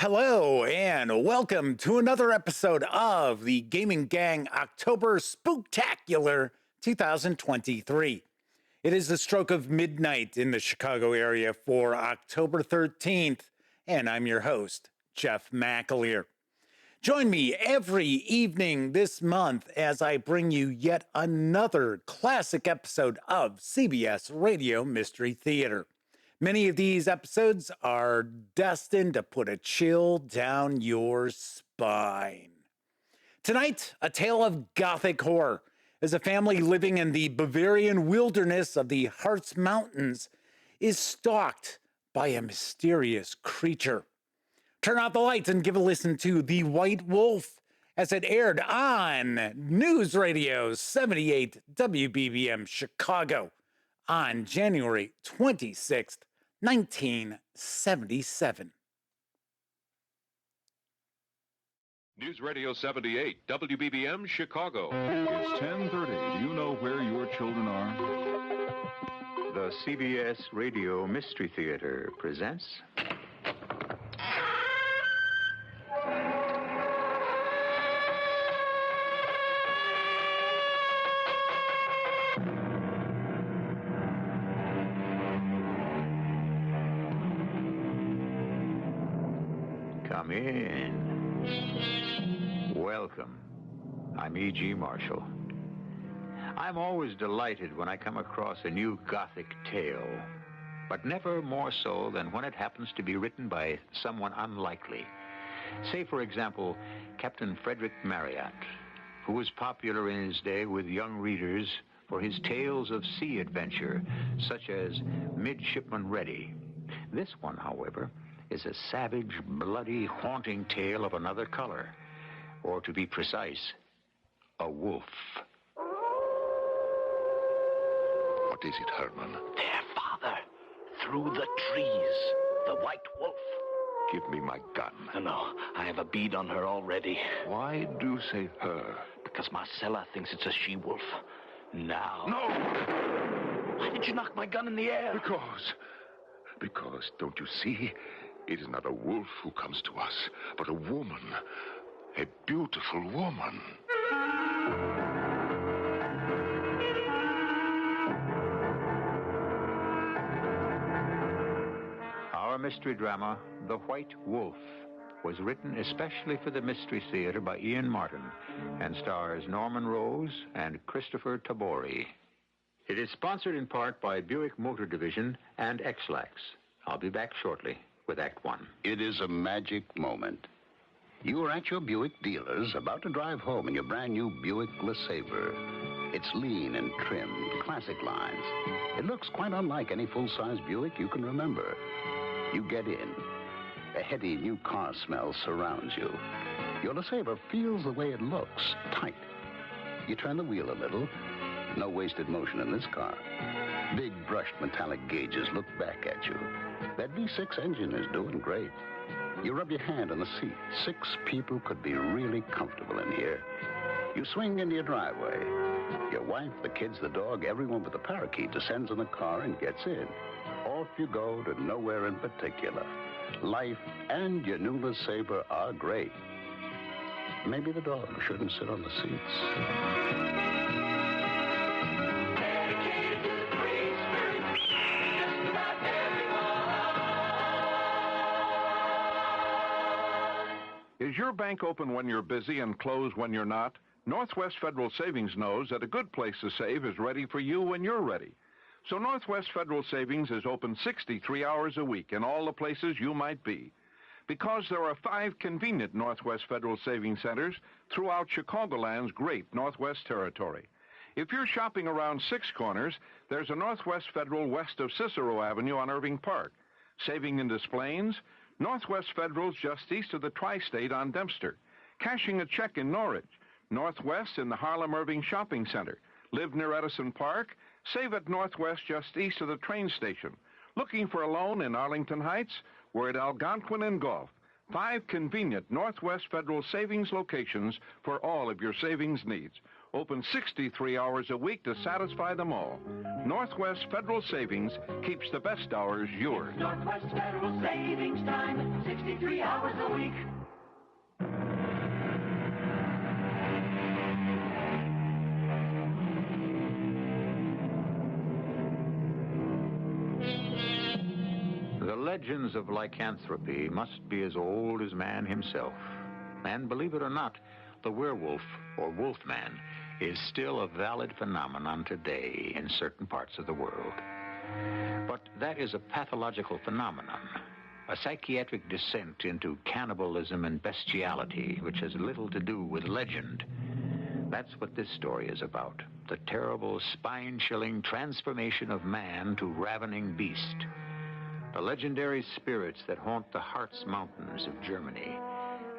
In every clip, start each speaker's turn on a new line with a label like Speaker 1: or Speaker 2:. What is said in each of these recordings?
Speaker 1: Hello and welcome to another episode of the Gaming Gang October Spooktacular 2023. It is the stroke of midnight in the Chicago area for October 13th, and I'm your host, Jeff McAleer. Join me every evening this month as I bring you yet another classic episode of CBS Radio Mystery Theater. Many of these episodes are destined to put a chill down your spine. Tonight, a tale of gothic horror as a family living in the Bavarian wilderness of the Hartz Mountains is stalked by a mysterious creature. Turn out the lights and give a listen to The White Wolf as it aired on Newsradio 78 WBBM Chicago on January 26th, 1977.
Speaker 2: Newsradio 78, WBBM Chicago.
Speaker 3: It's 10:30. Do you know where your children are?
Speaker 4: The CBS Radio Mystery Theater presents... Come in. Welcome. I'm E.G. Marshall. I'm always delighted when I come across a new Gothic tale, but never more so than when it happens to be written by someone unlikely. Say, for example, Captain Frederick Marryat, who was popular in his day with young readers for his tales of sea adventure, such as Midshipman Ready. This one, however, is a savage, bloody, haunting tale of another color. Or to be precise, a wolf.
Speaker 5: What is it, Herman?
Speaker 6: There, Father. Through the trees. The White Wolf.
Speaker 5: Give me my gun.
Speaker 6: No, I have a bead on her already.
Speaker 5: Why do you say her?
Speaker 6: Because Marcella thinks it's a she-wolf. Now.
Speaker 5: No!
Speaker 6: Why did you knock my gun in the air?
Speaker 5: Because, don't you see? It is not a wolf who comes to us, but a woman. A beautiful woman.
Speaker 4: Our mystery drama, The White Wolf, was written especially for the Mystery Theater by Ian Martin and stars Norman Rose and Christopher Tabori. It is sponsored in part by Buick Motor Division and X-Lax. I'll be back shortly with Act One.
Speaker 7: It is a magic moment. You are at your Buick dealer's, about to drive home in your brand new Buick LeSabre. It's lean and trimmed, classic lines. It looks quite unlike any full-size Buick you can remember. You get in. A heady new car smell surrounds you. Your LeSabre feels the way it looks, tight. You turn the wheel a little. No wasted motion in this car. Big brushed metallic gauges look back at you. That V6 engine is doing great. You rub your hand on the seat. 6 people could be really comfortable in here. You swing into your driveway. Your wife, the kids, the dog, everyone but the parakeet descends in the car and gets in. Off you go to nowhere in particular. Life and your new LeSabre are great. Maybe the dog shouldn't sit on the seats.
Speaker 3: Is your bank open when you're busy and closed when you're not? Northwest Federal Savings knows that a good place to save is ready for you when you're ready. So Northwest Federal Savings is open 63 hours a week in all the places you might be. Because there are 5 convenient Northwest Federal Savings Centers throughout Chicagoland's great Northwest Territory. If you're shopping around 6 Corners, there's a Northwest Federal west of Cicero Avenue on Irving Park. Saving in Des Plaines, Northwest Federal's just east of the Tri-State on Dempster. Cashing a check in Norridge. Northwest in the Harlem Irving Shopping Center. Live near Edison Park? Save at Northwest just east of the train station. Looking for a loan in Arlington Heights? We're at Algonquin and Gulf. 5 convenient Northwest Federal Savings locations for all of your savings needs. Open 63 hours a week to satisfy them all. Northwest Federal Savings keeps the best hours yours.
Speaker 8: Northwest Federal Savings Time, 63 hours a week.
Speaker 4: The legends of lycanthropy must be as old as man himself. And believe it or not, the werewolf, or wolfman, is still a valid phenomenon today in certain parts of the world. But that is a pathological phenomenon, a psychiatric descent into cannibalism and bestiality, which has little to do with legend. That's what this story is about, the terrible, spine-chilling transformation of man to ravening beast. The legendary spirits that haunt the Hartz Mountains of Germany,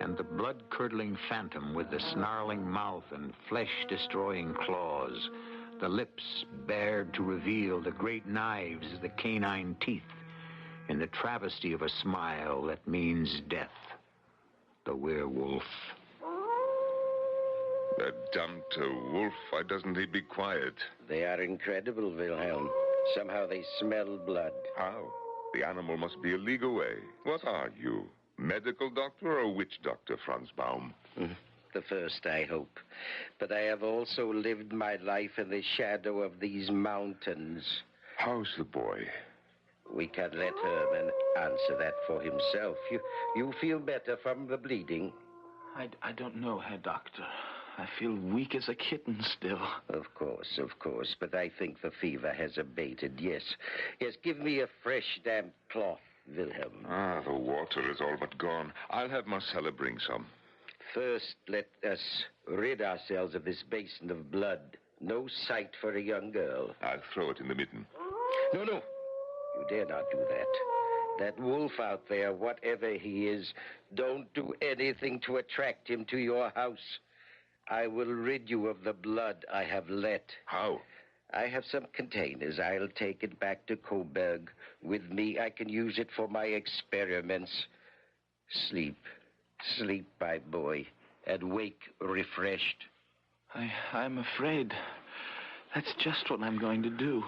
Speaker 4: and the blood-curdling phantom with the snarling mouth and flesh-destroying claws, the lips bared to reveal the great knives as the canine teeth, in the travesty of a smile that means death. The werewolf.
Speaker 5: That damned wolf, why doesn't he be quiet?
Speaker 9: They are incredible, Wilhelm. Somehow they smell blood.
Speaker 5: How? The animal must be a league away. What are you? Medical doctor or witch doctor, Franz Baum?
Speaker 9: The first, I hope. But I have also lived my life in the shadow of these mountains.
Speaker 5: How's the boy?
Speaker 9: We can let Herman answer that for himself. You feel better from the bleeding?
Speaker 6: I don't know, Herr Doctor. I feel weak as a kitten still.
Speaker 9: Of course. But I think the fever has abated, yes. Yes, give me a fresh, damp cloth, Wilhelm.
Speaker 5: The water is all but gone. I'll have Marcella bring some.
Speaker 9: First, let us rid ourselves of this basin of blood. No sight for a young girl.
Speaker 5: I'll throw it in the midden.
Speaker 9: No. You dare not do that. That wolf out there, whatever he is, don't do anything to attract him to your house. I will rid you of the blood I have let.
Speaker 5: How?
Speaker 9: I have some containers. I'll take it back to Coburg. With me, I can use it for my experiments. Sleep, my boy, and wake refreshed.
Speaker 6: I'm afraid that's just what I'm going to do.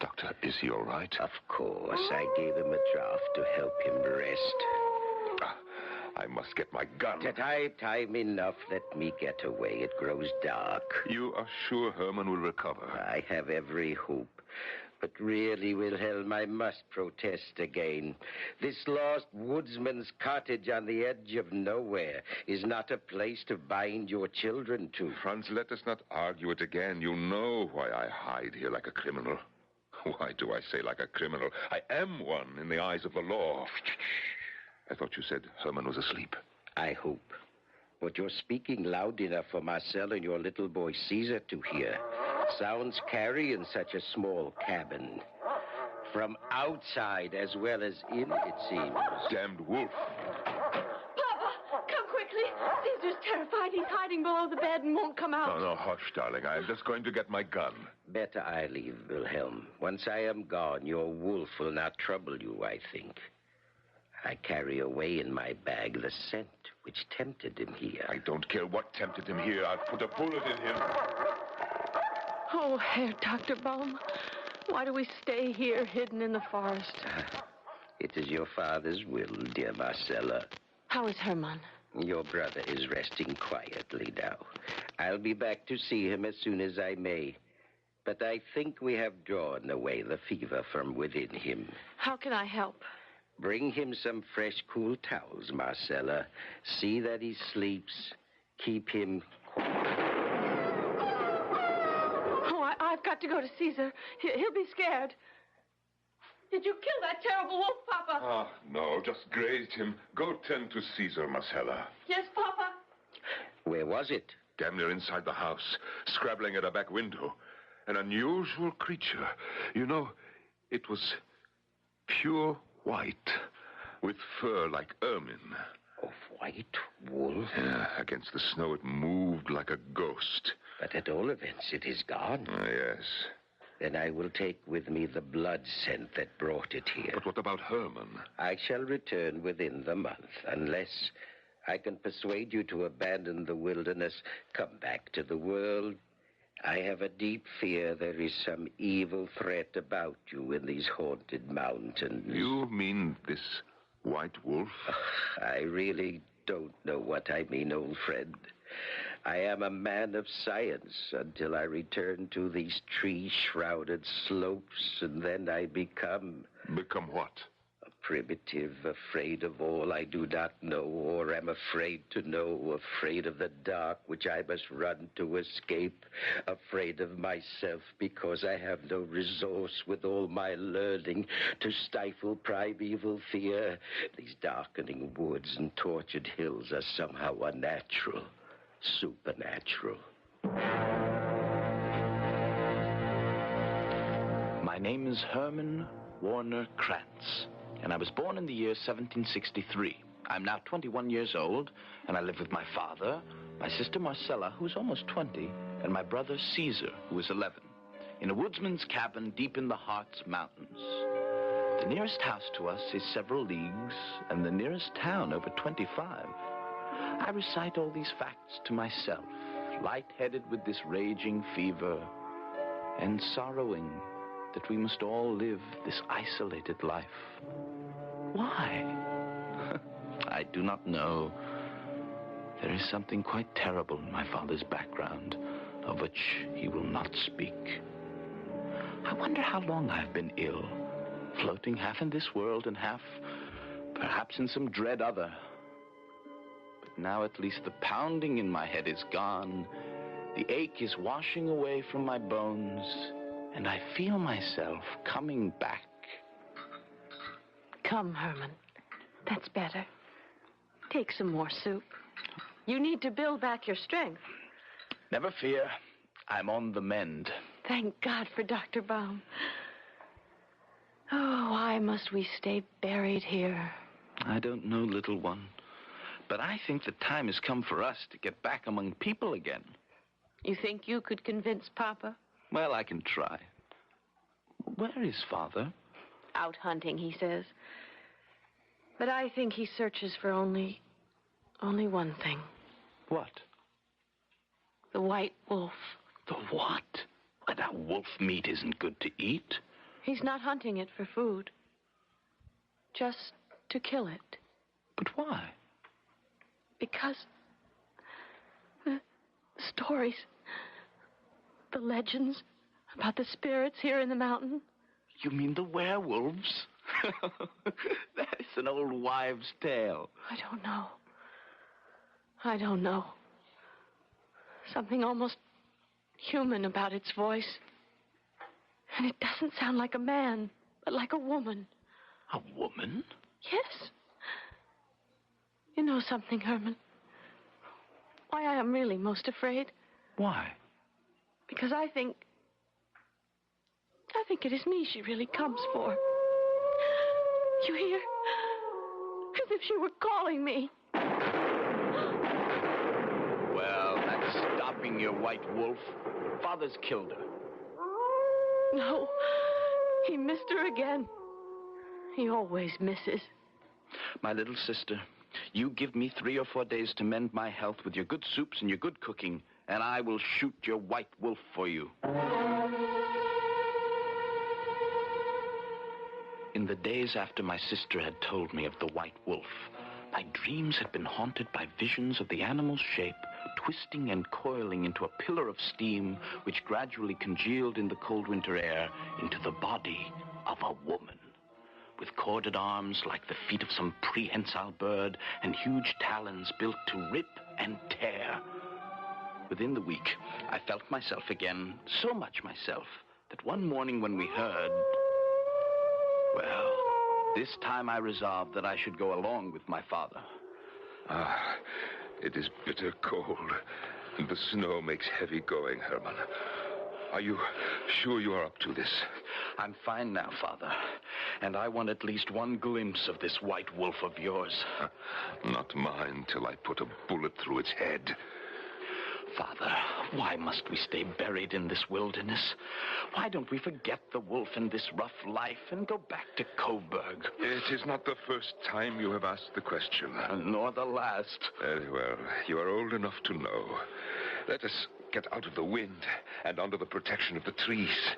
Speaker 5: Doctor, is he all right?
Speaker 9: Of course. I gave him a draught to help him rest.
Speaker 5: I must get my gun.
Speaker 9: Time enough. Let me get away. It grows dark.
Speaker 5: You are sure Herman will recover?
Speaker 9: I have every hope. But really, Wilhelm, I must protest again. This lost woodsman's cottage on the edge of nowhere is not a place to bind your children to.
Speaker 5: Franz, let us not argue it again. You know why I hide here like a criminal. Why do I say like a criminal? I am one in the eyes of the law. I thought you said Herman was asleep.
Speaker 9: I hope. But you're speaking loud enough for Marcel and your little boy Caesar to hear. Sounds carry in such a small cabin. From outside as well as in, it seems.
Speaker 5: Damned wolf.
Speaker 10: Papa, come quickly. Caesar's terrified. He's hiding below the bed and won't come out.
Speaker 5: No, hush, darling. I'm just going to get my gun.
Speaker 9: Better I leave, Wilhelm. Once I am gone, your wolf will not trouble you, I think. I carry away in my bag the scent which tempted him here.
Speaker 5: I don't care what tempted him here. I'll put a bullet in him.
Speaker 10: Oh, Herr Dr. Baum, why do we stay here hidden in the forest?
Speaker 9: It is your father's will, dear Marcella.
Speaker 10: How is Herman?
Speaker 9: Your brother is resting quietly now. I'll be back to see him as soon as I may. But I think we have drawn away the fever from within him.
Speaker 10: How can I help?
Speaker 9: Bring him some fresh, cool towels, Marcella. See that he sleeps. Keep him quiet.
Speaker 10: Oh, I've got to go to Caesar. He'll be scared. Did you kill that terrible wolf, Papa?
Speaker 5: No, just grazed him. Go tend to Caesar, Marcella.
Speaker 10: Yes, Papa.
Speaker 9: Where was it?
Speaker 5: Damn near inside the house, scrabbling at a back window. An unusual creature. You know, it was pure white, with fur like ermine.
Speaker 9: Of white wool?
Speaker 5: Yeah, against the snow it moved like a ghost.
Speaker 9: But at all events, it is gone.
Speaker 5: Yes.
Speaker 9: Then I will take with me the blood scent that brought it here.
Speaker 5: But what about Herman?
Speaker 9: I shall return within the month, unless I can persuade you to abandon the wilderness, come back to the world, I have a deep fear there is some evil threat about you in these haunted mountains.
Speaker 5: You mean this white wolf?
Speaker 9: I really don't know what I mean, old friend. I am a man of science until I return to these tree-shrouded slopes, and then I become...
Speaker 5: Become what?
Speaker 9: A primitive, afraid of all I do not know, or am afraid to know, afraid of the dark which I must run to escape, afraid of myself because I have no resource with all my learning to stifle primeval fear. These darkening woods and tortured hills are somehow unnatural, supernatural.
Speaker 6: My name is Herman Warner Krantz, and I was born in the year 1763. I'm now 21 years old, and I live with my father, my sister Marcella, who's almost 20, and my brother Caesar, who is 11, in a woodsman's cabin deep in the Hartz Mountains. The nearest house to us is several leagues, and the nearest town over 25. I recite all these facts to myself, light-headed with this raging fever, and sorrowing that we must all live this isolated life. Why? I do not know. There is something quite terrible in my father's background, of which he will not speak. I wonder how long I've been ill, floating half in this world and half, perhaps in some dread other. But now at least the pounding in my head is gone, the ache is washing away from my bones, and I feel myself coming back.
Speaker 10: Come, Herman. That's better. Take some more soup. You need to build back your strength.
Speaker 6: Never fear. I'm on the mend.
Speaker 10: Thank God for Dr. Baum. Oh, why must we stay buried here?
Speaker 6: I don't know, little one. But I think the time has come for us to get back among people again.
Speaker 10: You think you could convince Papa?
Speaker 6: Well, I can try. Where is Father?
Speaker 10: Out hunting, he says. But I think he searches for only one thing.
Speaker 6: What?
Speaker 10: The white wolf.
Speaker 6: The what? Why, that wolf meat isn't good to eat.
Speaker 10: He's not hunting it for food. Just to kill it.
Speaker 6: But why?
Speaker 10: Because the stories, the legends about the spirits here in the mountain.
Speaker 6: You mean the werewolves? That is an old wives' tale.
Speaker 10: I don't know. Something almost human about its voice. And it doesn't sound like a man, but like a woman.
Speaker 6: A woman?
Speaker 10: Yes. You know something, Herman? Why I am really most afraid?
Speaker 6: Why?
Speaker 10: Because I think it is me she really comes for. You hear? As if she were calling me.
Speaker 6: Well, that's stopping your white wolf. Father's killed her.
Speaker 10: No, he missed her again. He always misses.
Speaker 6: My little sister, you give me 3 or 4 days to mend my health with your good soups and your good cooking, and I will shoot your white wolf for you. In the days after my sister had told me of the white wolf, my dreams had been haunted by visions of the animal's shape, twisting and coiling into a pillar of steam, which gradually congealed in the cold winter air into the body of a woman, with corded arms like the feet of some prehensile bird and huge talons built to rip and tear. Within the week, I felt myself again, so much myself, that one morning when we heard... Well, this time I resolved that I should go along with my father.
Speaker 5: Ah, it is bitter cold, and the snow makes heavy going, Herman. Are you sure you are up to this?
Speaker 6: I'm fine now, Father, and I want at least one glimpse of this white wolf of yours.
Speaker 5: Not mine till I put a bullet through its head.
Speaker 6: Father, why must we stay buried in this wilderness? Why don't we forget the wolf and this rough life and go back to Coburg?
Speaker 5: It is not the first time you have asked the question.
Speaker 6: Nor the last.
Speaker 5: Very well. You are old enough to know. Let us get out of the wind and under the protection of the trees.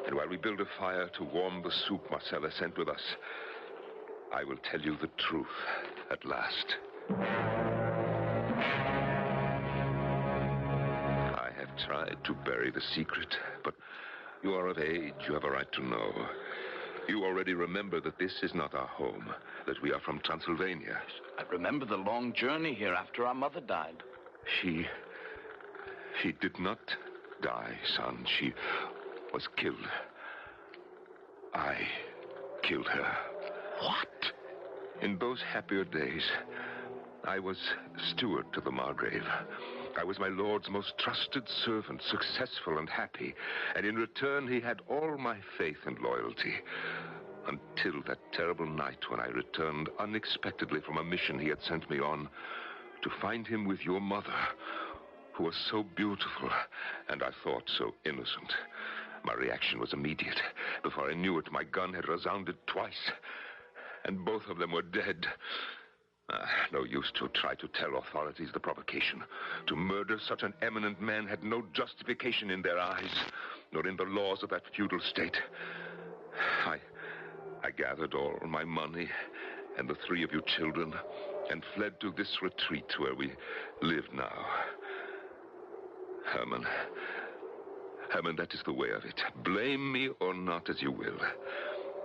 Speaker 5: And while we build a fire to warm the soup Marcella sent with us, I will tell you the truth at last. I have tried to bury the secret, but you are of age. You have a right to know. You already remember that this is not our home, that we are from Transylvania.
Speaker 6: I remember the long journey here after our mother died.
Speaker 5: She did not die, son. She was killed. I killed her.
Speaker 6: What?
Speaker 5: In those happier days, I was steward to the Margrave. I was my lord's most trusted servant, successful and happy. And in return, he had all my faith and loyalty. Until that terrible night when I returned unexpectedly from a mission he had sent me on to find him with your mother, who was so beautiful and I thought so innocent. My reaction was immediate. Before I knew it, my gun had resounded twice, and both of them were dead. No use to try to tell authorities the provocation. To murder such an eminent man had no justification in their eyes, nor in the laws of that feudal state. I gathered all my money and the 3 of you children and fled to this retreat where we live now. Herman, that is the way of it. Blame me or not as you will.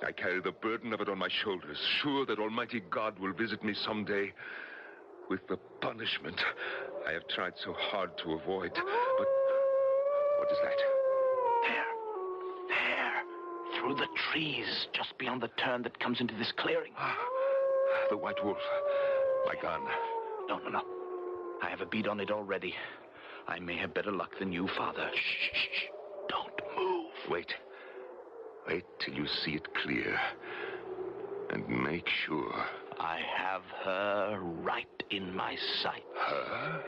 Speaker 5: I carry the burden of it on my shoulders, sure that Almighty God will visit me someday with the punishment I have tried so hard to avoid. But what is that?
Speaker 6: There. Through the trees, just beyond the turn that comes into this clearing.
Speaker 5: The white wolf. My gun.
Speaker 6: No. I have a bead on it already. I may have better luck than you, Father. Shh. Don't move.
Speaker 5: Wait till you see it clear. And make sure.
Speaker 6: I have her right in my sight.
Speaker 5: Her?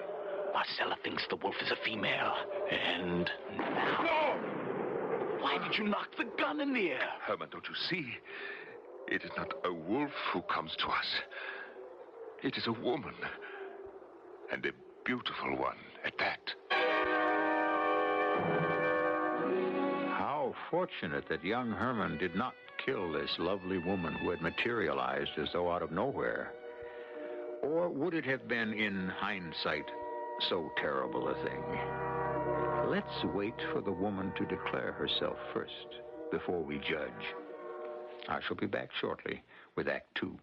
Speaker 6: Marcella thinks the wolf is a female. And now...
Speaker 5: No!
Speaker 6: Why did you knock the gun in the air?
Speaker 5: Herman, don't you see? It is not a wolf who comes to us. It is a woman. And a beautiful one at that.
Speaker 4: How fortunate that young Herman did not kill this lovely woman who had materialized as though out of nowhere. Or would it have been, in hindsight, so terrible a thing? Let's wait for the woman to declare herself first before we judge. I shall be back shortly with Act 2.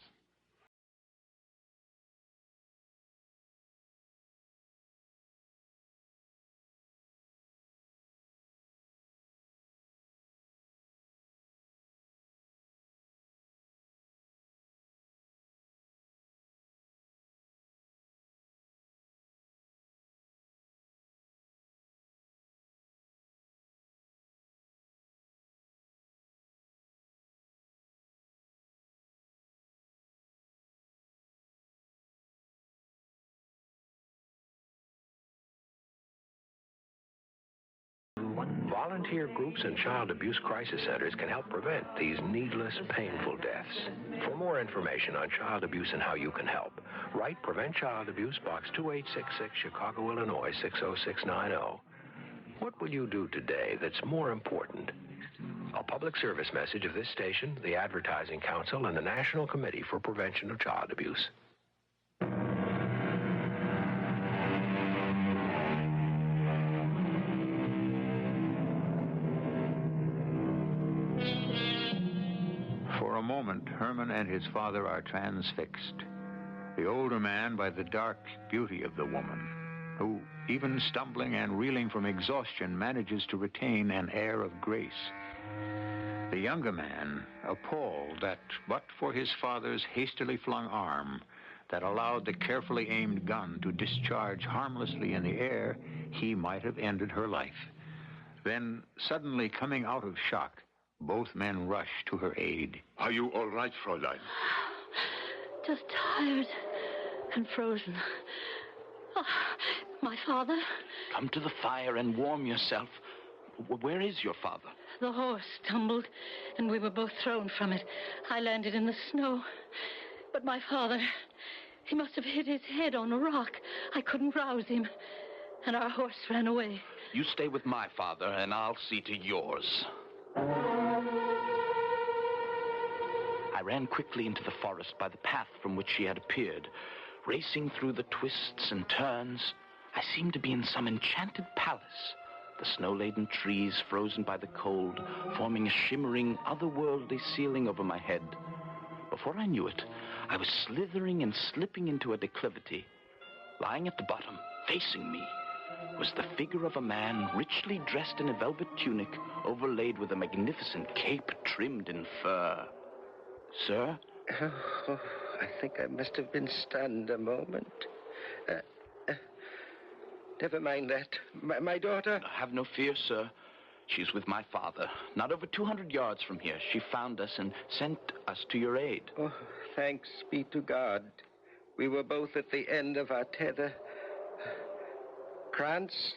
Speaker 11: Volunteer groups and child abuse crisis centers can help prevent these needless, painful deaths. For more information on child abuse and how you can help, write Prevent Child Abuse, Box 2866, Chicago, Illinois, 60690. What will you do today that's more important? A public service message of this station, the Advertising Council, and the National Committee for Prevention of Child Abuse.
Speaker 4: For a moment, Herman and his father are transfixed. The older man by the dark beauty of the woman, who, even stumbling and reeling from exhaustion, manages to retain an air of grace. The younger man, appalled that, but for his father's hastily flung arm that allowed the carefully aimed gun to discharge harmlessly in the air, he might have ended her life. Then, suddenly coming out of shock, both men rush to her aid.
Speaker 5: Are you all right, Fräulein?
Speaker 10: Just tired and frozen. Oh, my father?
Speaker 6: Come to the fire and warm yourself. Where is your father?
Speaker 10: The horse tumbled, and we were both thrown from it. I landed in the snow. But my father, he must have hit his head on a rock. I couldn't rouse him. and our horse ran away.
Speaker 6: You stay with my father, and I'll see to yours. I ran quickly into the forest by the path from which she had appeared. Racing through the twists and turns, I seemed to be in some enchanted palace. The snow-laden trees, frozen by the cold, forming a shimmering, otherworldly ceiling over my head. Before I knew it, I was slithering and slipping into a declivity. Lying at the bottom, facing me, was the figure of a man richly dressed in a velvet tunic overlaid with a magnificent cape trimmed in fur. Sir?
Speaker 9: Oh, I think I must have been stunned a moment. Never mind that. My daughter?
Speaker 6: Have no fear, sir. She's with my father. Not over 200 yards from here. She found us and sent us to your aid.
Speaker 9: Oh, thanks be to God. We were both at the end of our tether. Krantz,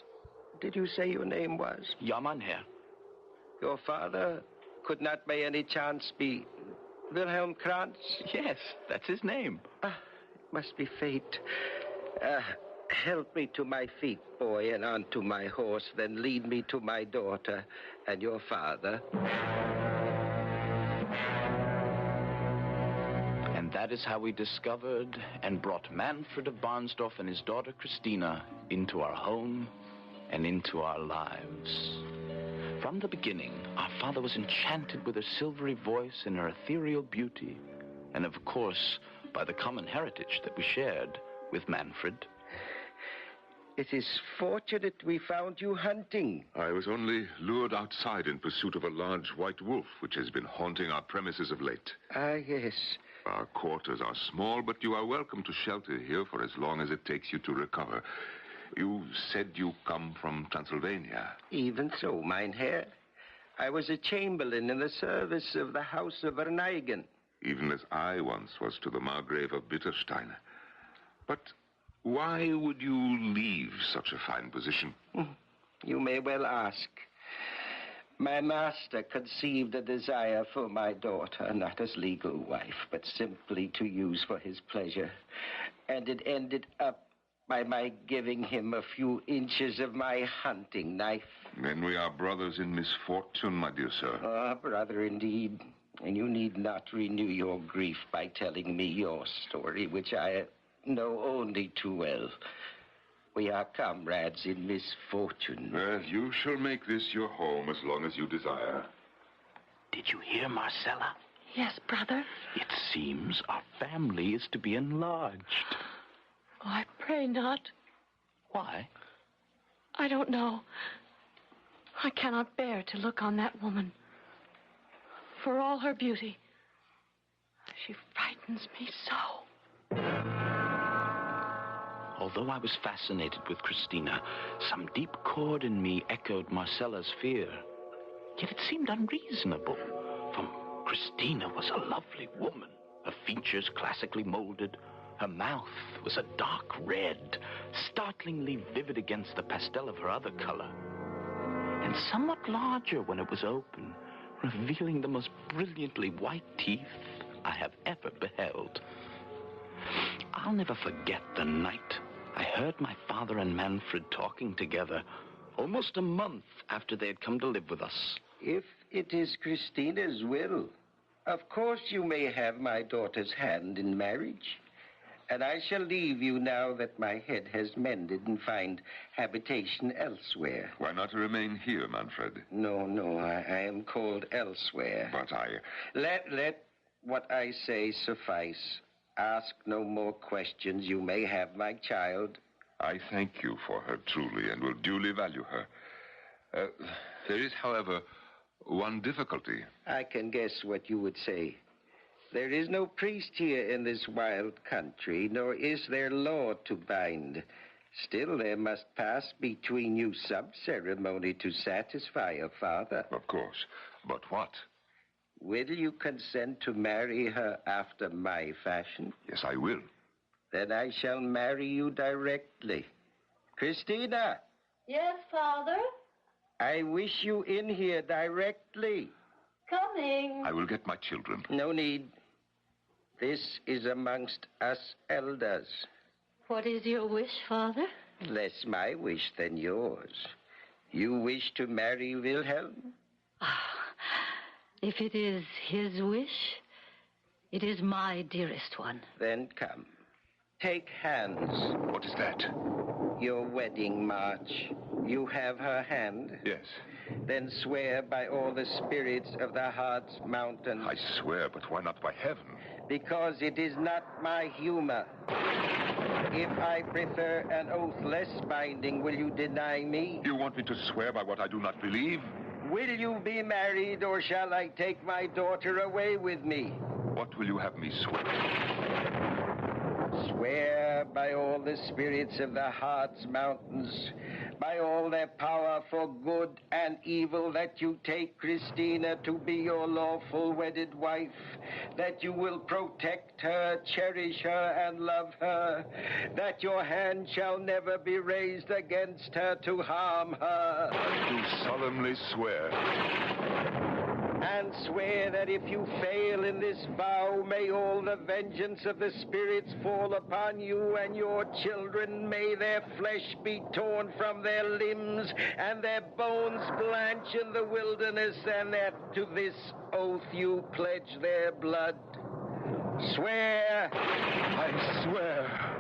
Speaker 9: did you say your name was?
Speaker 6: Ja, mein Herr.
Speaker 9: Your father could not by any chance be Wilhelm Krantz?
Speaker 6: Yes, that's his name.
Speaker 9: It must be fate. Help me to my feet, boy, and onto my horse, then lead me to my daughter and your father.
Speaker 6: And that is how we discovered and brought Manfred of Barnsdorf and his daughter Christina into our home and into our lives. From the beginning, our father was enchanted with her silvery voice and her ethereal beauty, and of course, by the common heritage that we shared with Manfred.
Speaker 9: It is fortunate we found you hunting.
Speaker 5: I was only lured outside in pursuit of a large white wolf, which has been haunting our premises of late.
Speaker 9: Ah, yes.
Speaker 5: Our quarters are small, but you are welcome to shelter here for as long as it takes you to recover. You said you come from Transylvania.
Speaker 9: Even so, mein Herr. I was a chamberlain in the service of the House of Verneigen.
Speaker 5: Even as I once was to the Margrave of Bitterstein. But why would you leave such a fine position?
Speaker 9: You may well ask. My master conceived a desire for my daughter, not as legal wife, but simply to use for his pleasure. And it ended up by my giving him a few inches of my hunting knife.
Speaker 5: Then we are brothers in misfortune, my dear sir.
Speaker 9: Ah, brother, indeed. And you need not renew your grief by telling me your story, which I know only too well. We are comrades in misfortune.
Speaker 5: Well, you shall make this your home as long as you desire.
Speaker 6: Did you hear, Marcella?
Speaker 10: Yes, brother.
Speaker 6: It seems our family is to be enlarged.
Speaker 10: Oh, I pray not.
Speaker 6: Why?
Speaker 10: I don't know. I cannot bear to look on that woman. For all her beauty, she frightens me so.
Speaker 6: Although I was fascinated with Christina, some deep chord in me echoed Marcella's fear. Yet it seemed unreasonable, for Christina was a lovely woman, her features classically molded. Her mouth was a dark red, startlingly vivid against the pastel of her other color, and somewhat larger when it was open, revealing the most brilliantly white teeth I have ever beheld. I'll never forget the night I heard my father and Manfred talking together, almost a month after they had come to live with us.
Speaker 9: If it is Christina's will, of course you may have my daughter's hand in marriage. And I shall leave you now that my head has mended and find habitation elsewhere.
Speaker 5: Why not remain here, Manfred?
Speaker 9: No, I am called elsewhere.
Speaker 5: But
Speaker 9: Let what I say suffice. Ask no more questions. You may have my child.
Speaker 5: I thank you for her truly and will duly value her. There is, however, one difficulty.
Speaker 9: I can guess what you would say. There is no priest here in this wild country, nor is there law to bind. Still, there must pass between you some ceremony to satisfy your father.
Speaker 5: Of course. But what?
Speaker 9: Will you consent to marry her after my fashion?
Speaker 5: Yes, I will.
Speaker 9: Then I shall marry you directly. Christina!
Speaker 10: Yes, Father?
Speaker 9: I wish you in here directly.
Speaker 10: Coming.
Speaker 5: I will get my children.
Speaker 9: No need. This is amongst us elders.
Speaker 10: What is your wish, Father?
Speaker 9: Less my wish than yours. You wish to marry Wilhelm?
Speaker 12: If it is his wish, it is my dearest one.
Speaker 9: Then come. Take hands.
Speaker 5: What is that?
Speaker 9: Your wedding march. You have her hand?
Speaker 5: Yes.
Speaker 9: Then swear by all the spirits of the Hartz Mountains.
Speaker 5: I swear, but why not by heaven?
Speaker 9: Because it is not my humor. If I prefer an oath less binding, will you deny me?
Speaker 5: You want me to swear by what I do not believe?
Speaker 9: Will you be married, or shall I take my daughter away with me?
Speaker 5: What will you have me swear?
Speaker 9: Swear by all the spirits of the Hartz Mountains, by all their power for good and evil, that you take Christina to be your lawful wedded wife, that you will protect her, cherish her, and love her, that your hand shall never be raised against her to harm her.
Speaker 5: I do solemnly swear.
Speaker 9: And swear that if you fail in this vow, may all the vengeance of the spirits fall upon you and your children. May their flesh be torn from their limbs and their bones blanch in the wilderness, and that to this oath you pledge their blood. Swear.
Speaker 5: I swear.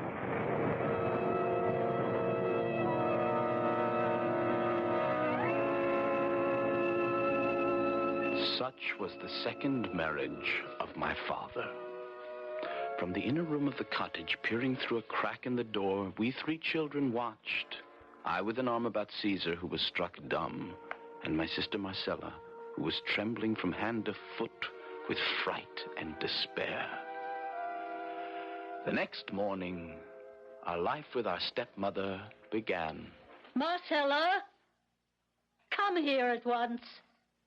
Speaker 6: Such was the second marriage of my father. From the inner room of the cottage, peering through a crack in the door, we three children watched. I with an arm about Caesar, who was struck dumb, and my sister Marcella, who was trembling from hand to foot with fright and despair. The next morning, our life with our stepmother began.
Speaker 12: Marcella, come here at once.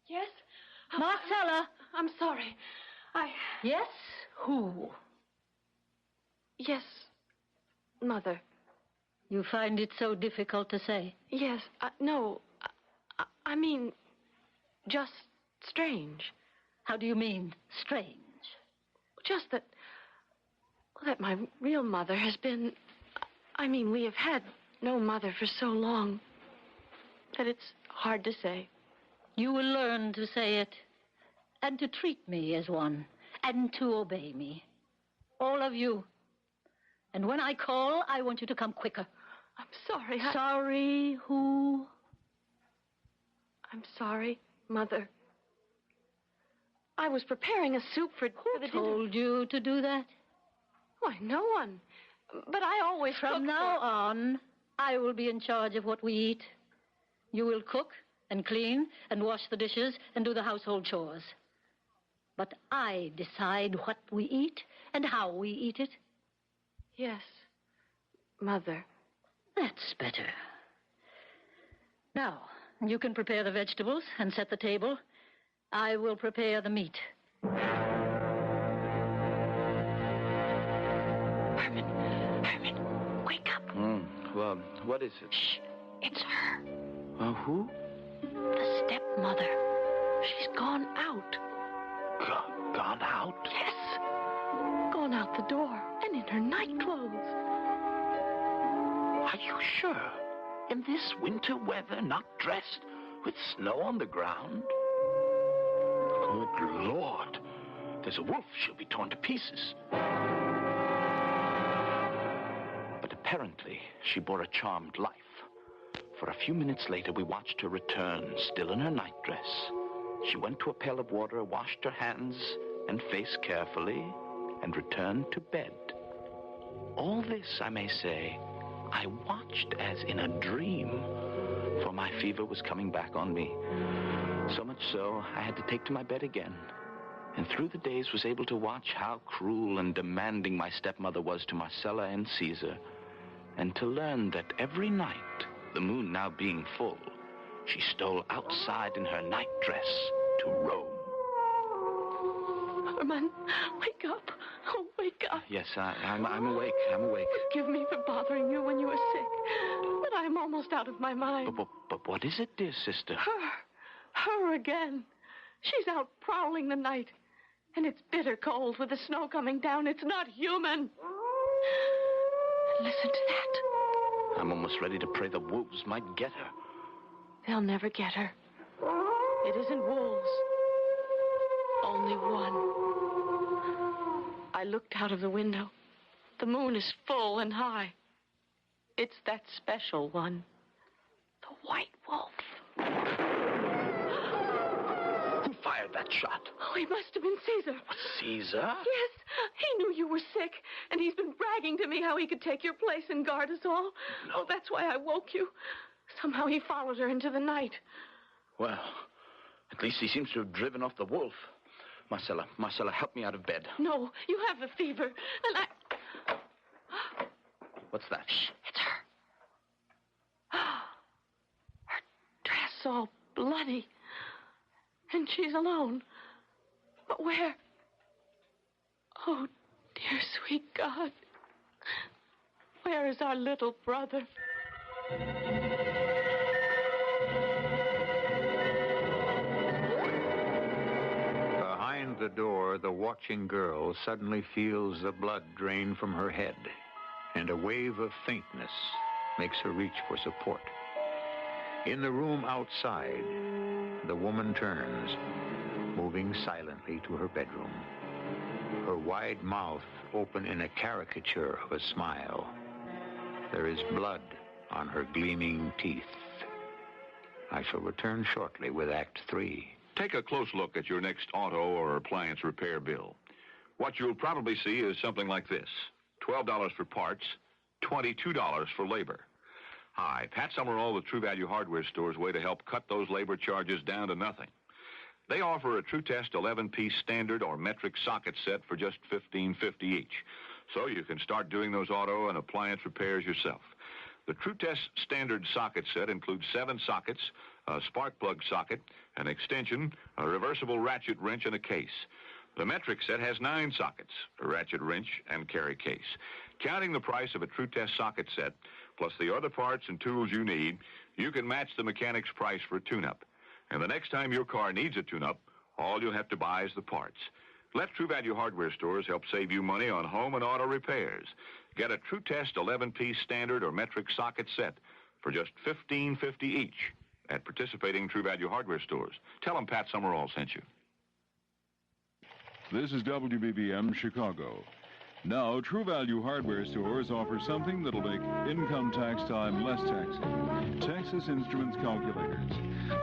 Speaker 10: Yes?
Speaker 12: Marcella.
Speaker 10: I'm sorry.
Speaker 12: Yes? Who?
Speaker 10: Yes, Mother.
Speaker 12: You find it so difficult to say?
Speaker 10: Yes. No. I mean, just strange.
Speaker 12: How do you mean, strange?
Speaker 10: Just that my real mother has been... I mean, we have had no mother for so long that it's hard to say.
Speaker 12: You will learn to say it, and to treat me as one, and to obey me. All of you. And when I call, I want you to come quicker.
Speaker 10: I'm sorry.
Speaker 12: Sorry who?
Speaker 10: I'm sorry, Mother. I was preparing a soup for the dinner.
Speaker 12: Who told you to do that?
Speaker 10: Why, no one. But I always cook.
Speaker 12: From now on, I will be in charge of what we eat. You will cook and clean and wash the dishes and do the household chores. But I decide what we eat and how we eat it.
Speaker 10: Yes, Mother.
Speaker 12: That's better. Now, you can prepare the vegetables and set the table. I will prepare the meat.
Speaker 10: Herman, wake up.
Speaker 6: Well, what is it?
Speaker 10: Shh, it's her.
Speaker 6: Who?
Speaker 10: The stepmother. She's gone out.
Speaker 6: Gone out?
Speaker 10: Yes. Gone out the door and in her nightclothes.
Speaker 6: Are you sure? In this winter weather, not dressed, with snow on the ground? Good Lord. There's a wolf. She'll be torn to pieces. But apparently, she bore a charmed life. For a few minutes later, we watched her return, still in her nightdress. She went to a pail of water, washed her hands and face carefully, and returned to bed. All this, I may say, I watched as in a dream, for my fever was coming back on me. So much so, I had to take to my bed again. And through the days was able to watch how cruel and demanding my stepmother was to Marcella and Caesar, and to learn that every night, the moon now being full, she stole outside in her nightdress to roam.
Speaker 10: Herman, wake up. Oh, wake up.
Speaker 6: Yes, I'm awake. I'm awake.
Speaker 10: Forgive me for bothering you when you were sick, but I'm almost out of my mind.
Speaker 6: But what is it, dear sister?
Speaker 10: Her again. She's out prowling the night, and it's bitter cold with the snow coming down. It's not human. Listen to that.
Speaker 6: I'm almost ready to pray the wolves might get her.
Speaker 10: They'll never get her. It isn't wolves. Only one. I looked out of the window. The moon is full and high. It's that special one. The white wolf.
Speaker 6: Who fired that shot?
Speaker 10: Oh, he must have been Caesar.
Speaker 6: Caesar?
Speaker 10: Yes, he knew you were sick, and he's been bragging to me how he could take your place and guard us all. No. Oh, that's why I woke you. Somehow he followed her into the night.
Speaker 6: Well, at least he seems to have driven off the wolf. Marcella, help me out of bed.
Speaker 10: No, you have the fever, and I...
Speaker 6: What's that?
Speaker 10: Shh, it's her. Her dress all bloody. And she's alone. But where? Oh, dear sweet God. Where is our little brother?
Speaker 4: Behind the door, the watching girl suddenly feels the blood drain from her head, and a wave of faintness makes her reach for support. In the room outside, the woman turns, moving silently to her bedroom, her wide mouth open in a caricature of a smile. There is blood on her gleaming teeth. I shall return shortly with Act 3.
Speaker 2: Take a close look at your next auto or appliance repair bill. What you'll probably see is something like this: $12 for parts, $22 for labor. Hi, Pat Summerall with True Value Hardware Store's way to help cut those labor charges down to nothing. They offer a True Test 11-piece standard or metric socket set for just $15.50 each, so you can start doing those auto and appliance repairs yourself. The True Test standard socket set includes 7 sockets, a spark plug socket, an extension, a reversible ratchet wrench, and a case. The metric set has 9 sockets, a ratchet wrench, and carry case. Counting the price of a True Test socket set, plus the other parts and tools you need, you can match the mechanic's price for a tune-up. And the next time your car needs a tune-up, all you'll have to buy is the parts. Let True Value Hardware Stores help save you money on home and auto repairs. Get a True Test 11-piece standard or metric socket set for just $15.50 each at participating True Value Hardware Stores. Tell them Pat Summerall sent you.
Speaker 13: This is WBBM Chicago. Now, True Value Hardware Stores offer something that'll make income tax time less taxing. Texas Instruments calculators.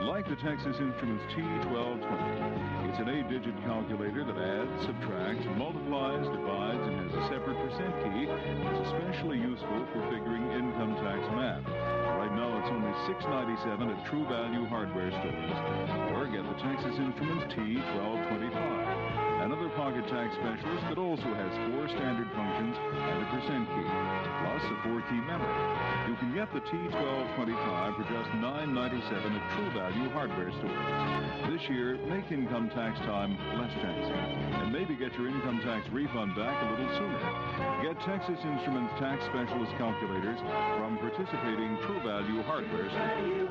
Speaker 13: Like the Texas Instruments T1220. It's an 8-digit calculator that adds, subtracts, multiplies, divides, and has a separate percent key that's especially useful for figuring income tax math. Right now, it's only $6.97 at True Value Hardware Stores. Or get the Texas Instruments T1225. Another pocket tax specialist that also has 4 standard functions and a percent key, plus a 4-key memory. You can get the T1225 for just $9.97 at True Value Hardware Stores. This year, make income tax time less taxing, and maybe get your income tax refund back a little sooner. Get Texas Instruments tax specialist calculators from participating True Value Hardware Stores.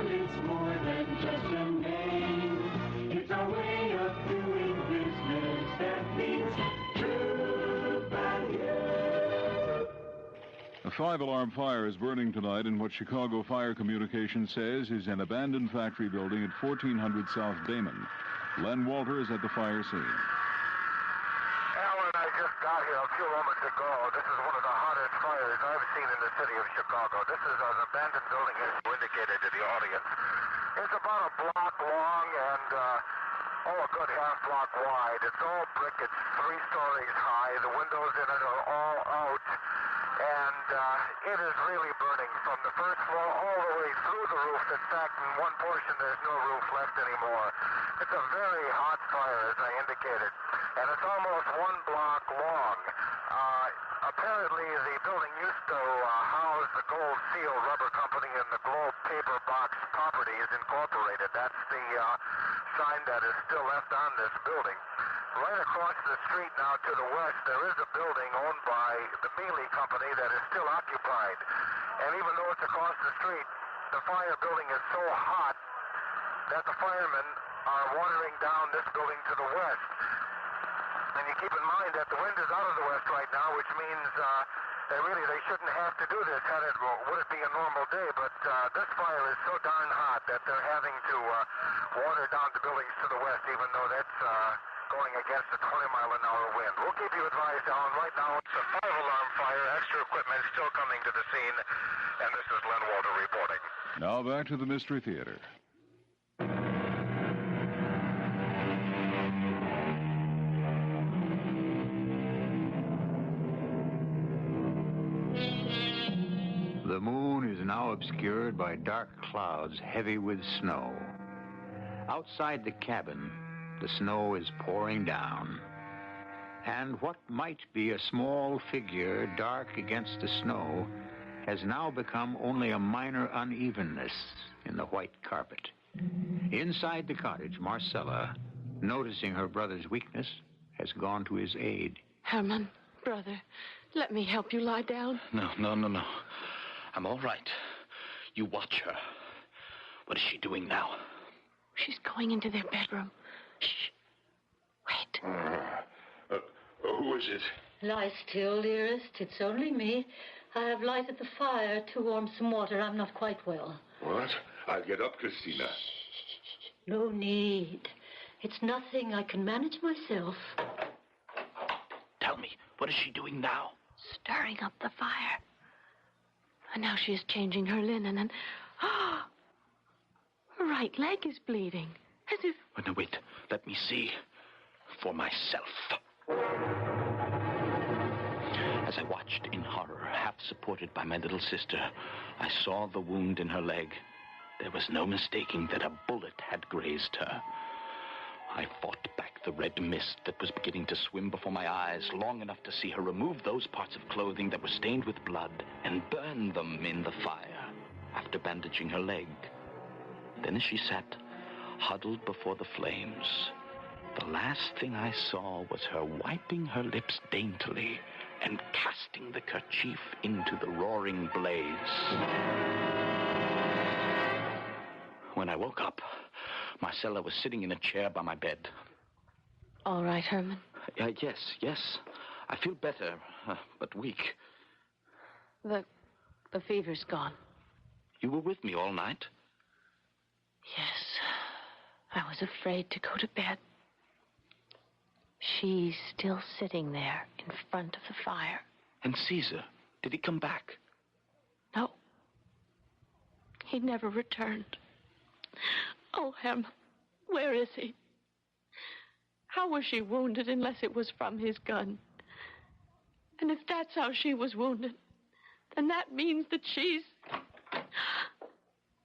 Speaker 8: It's more than just a name. It's our way of doing business that means True Value.
Speaker 13: A 5-alarm fire is burning tonight in what Chicago Fire Communications says is an abandoned factory building at 1400 South Damon. Len Walter is at the fire scene.
Speaker 14: Alan, I just got here a few moments ago. This is one of the hottest fires I've seen in the city of Chicago. This is an abandoned building, as you indicated to the audience. It's about a block long and, a good half block wide. It's all brick. It's 3 stories high. The windows in it are all out. And it is really burning from the first floor all the way through the roof. In fact, in one portion, there's no roof left anymore. It's a very hot fire, as I indicated. And it's almost 1 block long. Apparently, the building used to house the Gold Seal Rubber Company and the Globe Paper Box Properties Incorporated. That's the sign that is still left on this building. Right across the street now to the west, there is a building owned by the Mealy Company that is still occupied. And even though it's across the street, the fire building is so hot that the firemen are watering down this building to the west. And you keep in mind that the wind is out of the west right now, which means They shouldn't have to do this. Would it be a normal day? But this fire is so darn hot that they're having to water down the buildings to the west, even though that's going against a 20-mile-an-hour wind. We'll keep you advised, Alan. Right now, it's a 5-alarm fire. Extra equipment is still coming to the scene. And this is Len Walter reporting.
Speaker 13: Now back to the Mystery Theater.
Speaker 4: The moon is now obscured by dark clouds heavy with snow. Outside the cabin, the snow is pouring down. And what might be a small figure dark against the snow has now become only a minor unevenness in the white carpet. Inside the cottage, Marcella, noticing her brother's weakness, has gone to his aid.
Speaker 10: Herman, brother, let me help you lie down.
Speaker 6: No. I'm all right. You watch her. What is she doing now?
Speaker 10: She's going into their bedroom. Shh. Wait.
Speaker 5: Who is it?
Speaker 12: Lie still, dearest. It's only me. I have lighted the fire to warm some water. I'm not quite well.
Speaker 5: What? I'll get up, Christina.
Speaker 12: No need. It's nothing. I can manage myself.
Speaker 6: Tell me, what is she doing now?
Speaker 10: Stirring up the fire. And now she is changing her linen and... her right leg is bleeding. As if...
Speaker 6: Oh, no, wait. Let me see. For myself. As I watched in horror, half supported by my little sister, I saw the wound in her leg. There was no mistaking that a bullet had grazed her. I fought back the red mist that was beginning to swim before my eyes long enough to see her remove those parts of clothing that were stained with blood and burn them in the fire after bandaging her leg. Then as she sat, huddled before the flames, the last thing I saw was her wiping her lips daintily and casting the kerchief into the roaring blaze. When I woke up, Marcella was sitting in a chair by my bed.
Speaker 10: All right, Herman?
Speaker 6: Yes. I feel better, but weak.
Speaker 10: The fever's gone.
Speaker 6: You were with me all night?
Speaker 10: Yes. I was afraid to go to bed. She's still sitting there in front of the fire.
Speaker 6: And Caesar, did he come back?
Speaker 10: No. He never returned. Oh, Herman, where is he? How was she wounded unless it was from his gun? And if that's how she was wounded, then that means that she's...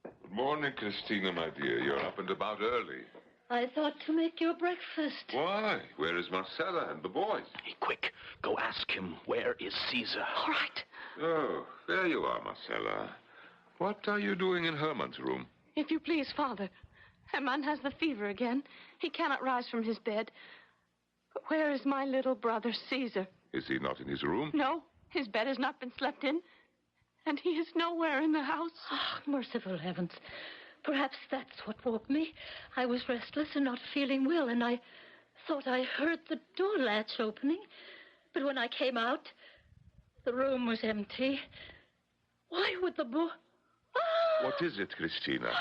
Speaker 5: Good morning, Christina, my dear. You're up and about early.
Speaker 12: I thought to make your breakfast.
Speaker 5: Why? Where is Marcella and the boys?
Speaker 6: Hey, quick, go ask him, where is Caesar?
Speaker 10: All right.
Speaker 5: Oh, there you are, Marcella. What are you doing in Herman's room?
Speaker 10: If you please, Father. Herman has the fever again. He cannot rise from his bed. But where is my little brother, Caesar?
Speaker 5: Is he not in his room?
Speaker 10: No, his bed has not been slept in. And he is nowhere in the house.
Speaker 12: Oh, merciful heavens. Perhaps that's what woke me. I was restless and not feeling well, and I thought I heard the door latch opening. But when I came out, the room was empty. Why would the boy...
Speaker 5: What is it, Christina?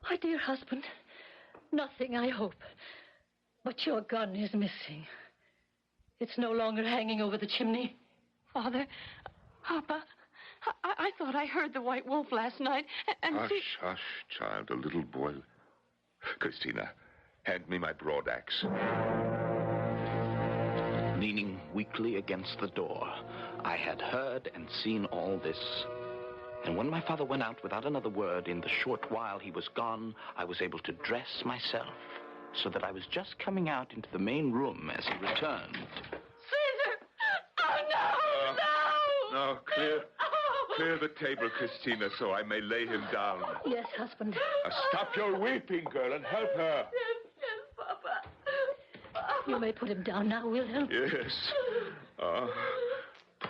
Speaker 12: My dear husband, nothing, I hope. But your gun is missing. It's no longer hanging over the chimney.
Speaker 10: Father, Papa, I thought I heard the white wolf last night, and...
Speaker 5: Hush, child, a little boy. Christina, hand me my broadaxe.
Speaker 6: Leaning weakly against the door, I had heard and seen all this. And when my father went out without another word, in the short while he was gone, I was able to dress myself, so that I was just coming out into the main room as he returned.
Speaker 10: Caesar! Oh, no!
Speaker 5: No, clear the table, Christina, so I may lay him down.
Speaker 12: Yes, husband.
Speaker 5: Stop your weeping, girl, and help her.
Speaker 10: Yes, Papa.
Speaker 12: You may put him down now, Wilhelm.
Speaker 5: Yes.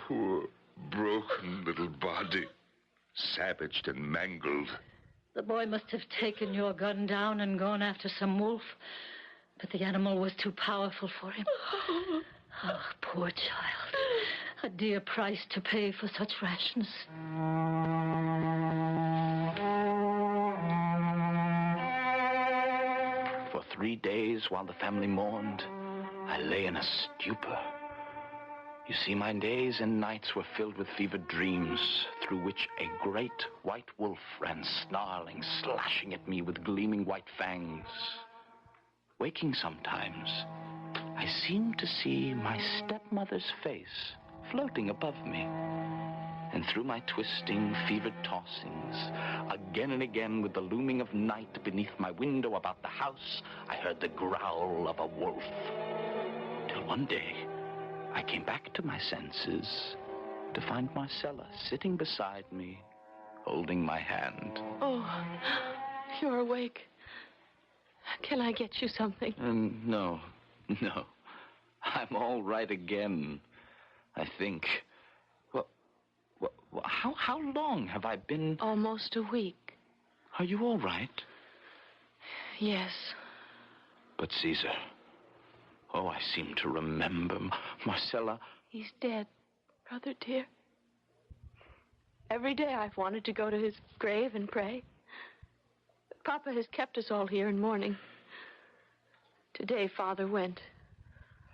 Speaker 5: Poor, broken little body. Savaged and mangled.
Speaker 12: The boy must have taken your gun down and gone after some wolf. But the animal was too powerful for him. Oh, poor child. A dear price to pay for such rashness.
Speaker 6: For 3 days, while the family mourned, I lay in a stupor. You see, my days and nights were filled with fevered dreams, through which a great white wolf ran snarling, slashing at me with gleaming white fangs. Waking sometimes, I seemed to see my stepmother's face floating above me. And through my twisting, fevered tossings, again and again with the looming of night beneath my window about the house, I heard the growl of a wolf. Till one day, I came back to my senses to find Marcella sitting beside me, holding my hand.
Speaker 10: Oh, you're awake. Can I get you something?
Speaker 6: No. I'm all right again, I think. Well, how long have I been...
Speaker 10: Almost a week.
Speaker 6: Are you all right?
Speaker 10: Yes.
Speaker 6: But Caesar... Oh, I seem to remember. Marcella...
Speaker 10: He's dead, brother dear. Every day I've wanted to go to his grave and pray. But Papa has kept us all here in mourning. Today, Father went,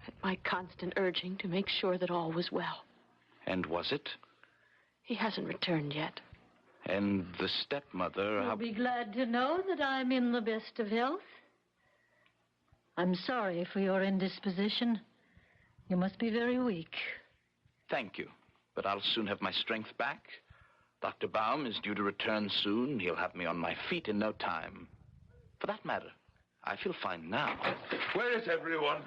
Speaker 10: at my constant urging, to make sure that all was well.
Speaker 6: And was it?
Speaker 10: He hasn't returned yet.
Speaker 6: And the stepmother...
Speaker 12: You'll be glad to know that I'm in the best of health. I'm sorry for your indisposition. You must be very weak.
Speaker 6: Thank you, but I'll soon have my strength back. Dr. Baum is due to return soon. He'll have me on my feet in no time. For that matter, I feel fine now.
Speaker 5: Where is everyone?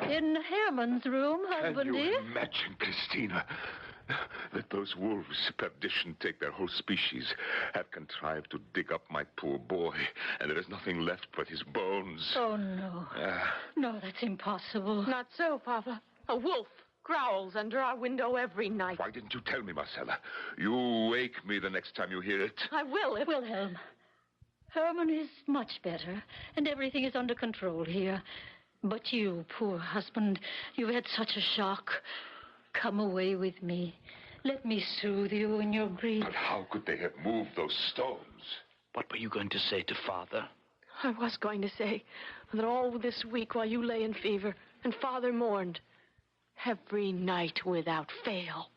Speaker 12: In Herman's room, husband,
Speaker 5: Can you
Speaker 12: dear.
Speaker 5: imagine, Christina, that those wolves, perdition take their whole species, have contrived to dig up my poor boy, and there is nothing left but his bones.
Speaker 12: Oh, no. No, that's impossible.
Speaker 10: Not so, Papa. A wolf growls under our window every night.
Speaker 5: Why didn't you tell me, Marcella? You wake me the next time you hear it.
Speaker 10: I will.
Speaker 12: Wilhelm, Herman is much better, and everything is under control here. But you, poor husband, you've had such a shock. Come away with me. Let me soothe you in your grief.
Speaker 5: But how could they have moved those stones?
Speaker 6: What were you going to say to Father?
Speaker 10: I was going to say that all this week while you lay in fever and Father mourned, every night without fail,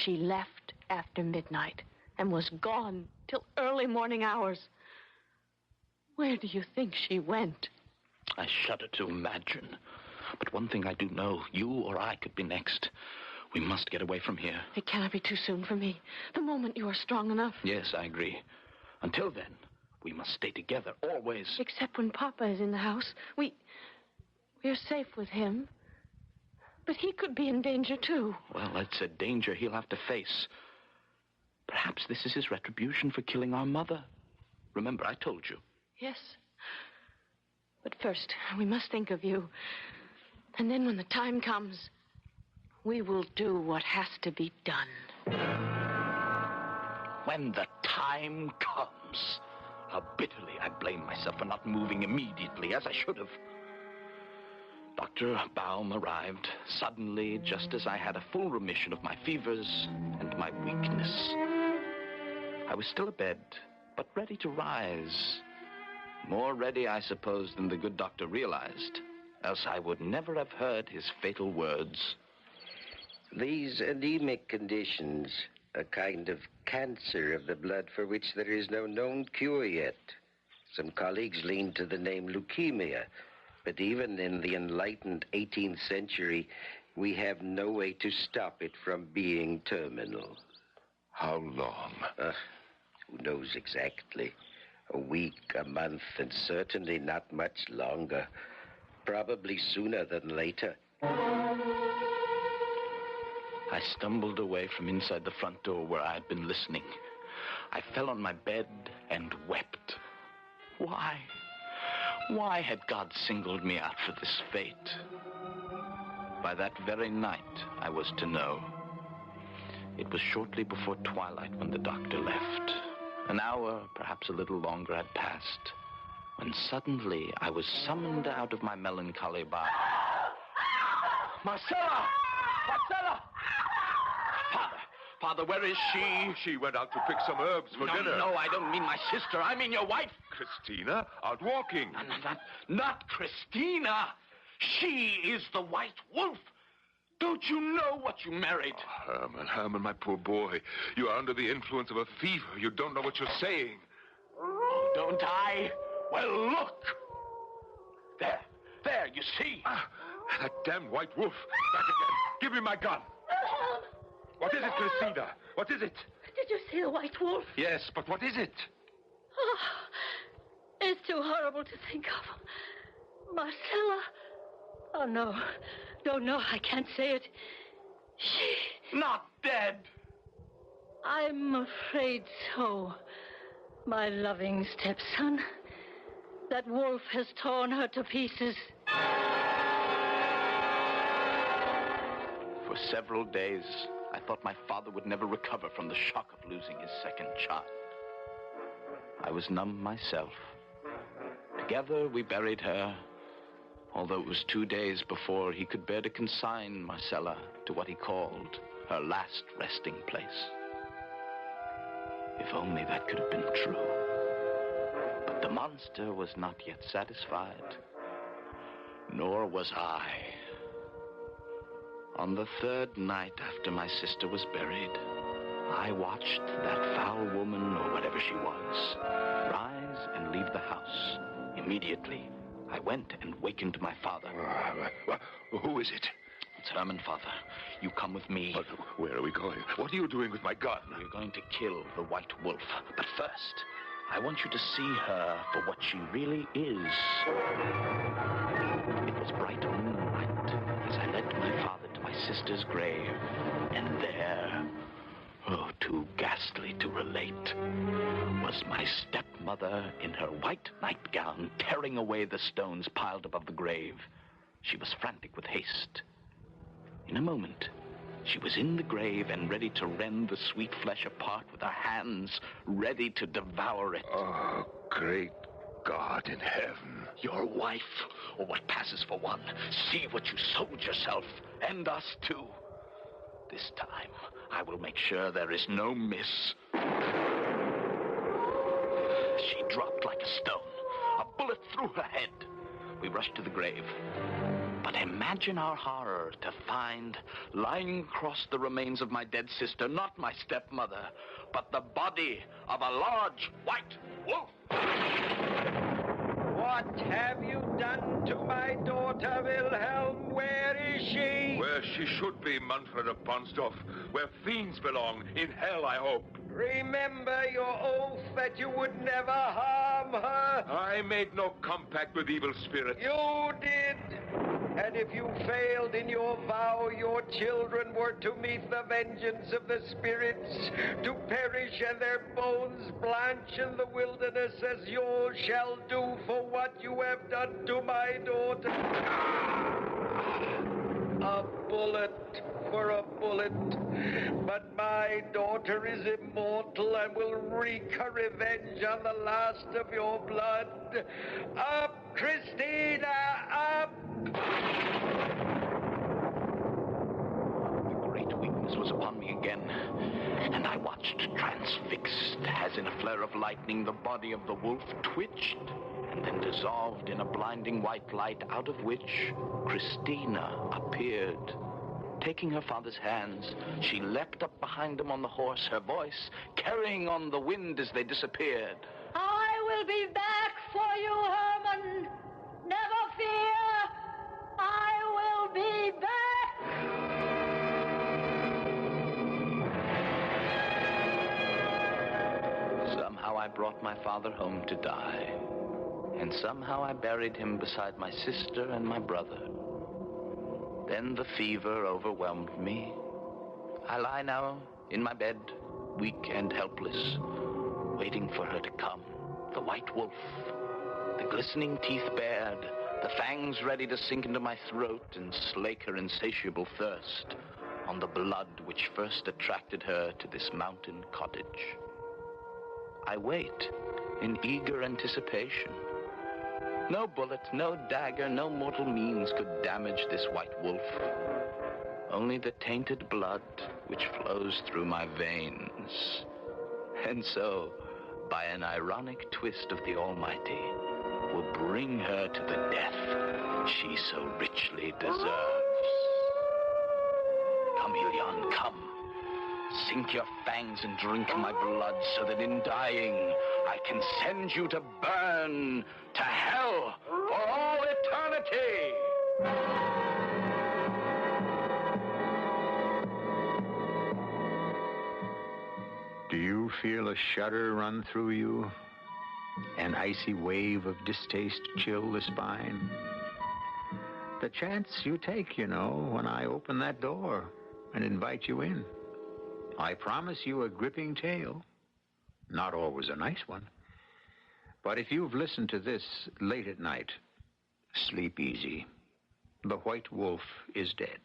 Speaker 10: she left after midnight and was gone till early morning hours. Where do you think she went?
Speaker 6: I shudder to imagine. But one thing I do know, you or I could be next. We must get away from here.
Speaker 10: It cannot be too soon for me. The moment you are strong enough.
Speaker 6: Yes, I agree. Until then, we must stay together, always.
Speaker 10: Except when Papa is in the house. We're safe with him. But he could be in danger, too.
Speaker 6: Well, it's a danger he'll have to face. Perhaps this is his retribution for killing our mother. Remember, I told you.
Speaker 10: Yes. But first, we must think of you. And then when the time comes, we will do what has to be done.
Speaker 6: When the time comes, how bitterly I blame myself for not moving immediately, as I should have. Dr. Baum arrived suddenly, just as I had a full remission of my fevers and my weakness. I was still abed, but ready to rise. More ready, I suppose, than the good doctor realized. Else I would never have heard his fatal words.
Speaker 9: These anemic conditions, a kind of cancer of the blood for which there is no known cure yet. Some colleagues lean to the name leukemia, but even in the enlightened 18th century, we have no way to stop it from being terminal.
Speaker 5: How long?
Speaker 9: Who knows exactly? A week, a month, and certainly not much longer. Probably sooner than later.
Speaker 6: I stumbled away from inside the front door where I had been listening. I fell on my bed and wept. Why? Why had God singled me out for this fate? By that very night, I was to know. It was shortly before twilight when the doctor left. An hour, perhaps a little longer, had passed, when suddenly I was summoned out of my melancholy by... Marcella! Marcella! Father, where is she?
Speaker 5: She went out to pick some herbs for dinner.
Speaker 6: No, I don't mean my sister. I mean your wife.
Speaker 5: Christina? Out walking.
Speaker 6: Not Christina. She is the White Wolf. Don't you know what you married?
Speaker 5: Oh, Herman, my poor boy. You are under the influence of a fever. You don't know what you're saying.
Speaker 6: Oh, don't I? Well, look. There, you see.
Speaker 5: That damned White Wolf. Back again. Give me my gun. What is it, Christina? What is it?
Speaker 12: Did you see the White Wolf?
Speaker 5: Yes, but what is it?
Speaker 12: Oh, it's too horrible to think of. Marcella. Oh, no. No, I can't say it. She...
Speaker 6: Not dead.
Speaker 12: I'm afraid so, my loving stepson. That wolf has torn her to pieces.
Speaker 6: For several days, I thought my father would never recover from the shock of losing his second child. I was numb myself. Together, we buried her, although it was 2 days before he could bear to consign Marcella to what he called her last resting place. If only that could have been true. But the monster was not yet satisfied, nor was I. On the third night after my sister was buried, I watched that foul woman, or whatever she was, rise and leave the house. Immediately, I went and wakened my father.
Speaker 5: Who is it?
Speaker 6: It's Herman, Father. You come with me.
Speaker 5: But where are we going? What are you doing with my gun?
Speaker 6: We're going to kill the White Wolf. But first, I want you to see her for what she really is. It was bright moonlight as I led my father to my sister's grave. And there, too ghastly to relate, was my stepmother in her white nightgown tearing away the stones piled above the grave. She was frantic with haste. In a moment, she was in the grave and ready to rend the sweet flesh apart with her hands, ready to devour it.
Speaker 5: Oh, great God in heaven.
Speaker 6: Your wife, or what passes for one. See what you sold yourself, and us too. This time, I will make sure there is no miss. She dropped like a stone, a bullet through her head. We rushed to the grave. But imagine our horror to find, lying across the remains of my dead sister, not my stepmother, but the body of a large white wolf.
Speaker 15: What have you done to my daughter, Wilhelm? Where is she?
Speaker 5: Where she should be, Manfred of Ponsdorf. Where fiends belong. In hell, I hope.
Speaker 15: Remember your oath that you would never harm her.
Speaker 5: I made no compact with evil spirits.
Speaker 15: You did. And if you failed in your vow, your children were to meet the vengeance of the spirits, to perish and their bones blanch in the wilderness, as you shall do for what you have done to my daughter. A bullet for a bullet. But my daughter is immortal and will wreak her revenge on the last of your blood. Up, Christina, up!
Speaker 6: The great weakness was upon me again, and I watched transfixed as in a flare of lightning the body of the wolf twitched and then dissolved in a blinding white light, out of which Christina appeared. Taking her father's hands, she leapt up behind him on the horse, her voice carrying on the wind as they disappeared.
Speaker 12: I will be back for you, Herman. Never fear. I will be back.
Speaker 6: Somehow I brought my father home to die. And somehow I buried him beside my sister and my brother. Then the fever overwhelmed me. I lie now in my bed, weak and helpless, waiting for her to come. The white wolf, the glistening teeth bared, the fangs ready to sink into my throat and slake her insatiable thirst on the blood which first attracted her to this mountain cottage. I wait in eager anticipation. No bullet, no dagger, no mortal means could damage this white wolf. Only the tainted blood which flows through my veins. And so, by an ironic twist of the Almighty, will bring her to the death she so richly deserves. Come, Helion, come. Sink your fangs and drink my blood so that in dying I can send you to burn to hell for all eternity.
Speaker 4: Do you feel a shudder run through you? An icy wave of distaste chill the spine? The chance you take, you know, when I open that door and invite you in. I promise you a gripping tale. Not always a nice one. But if you've listened to this late at night, sleep easy. The white wolf is dead.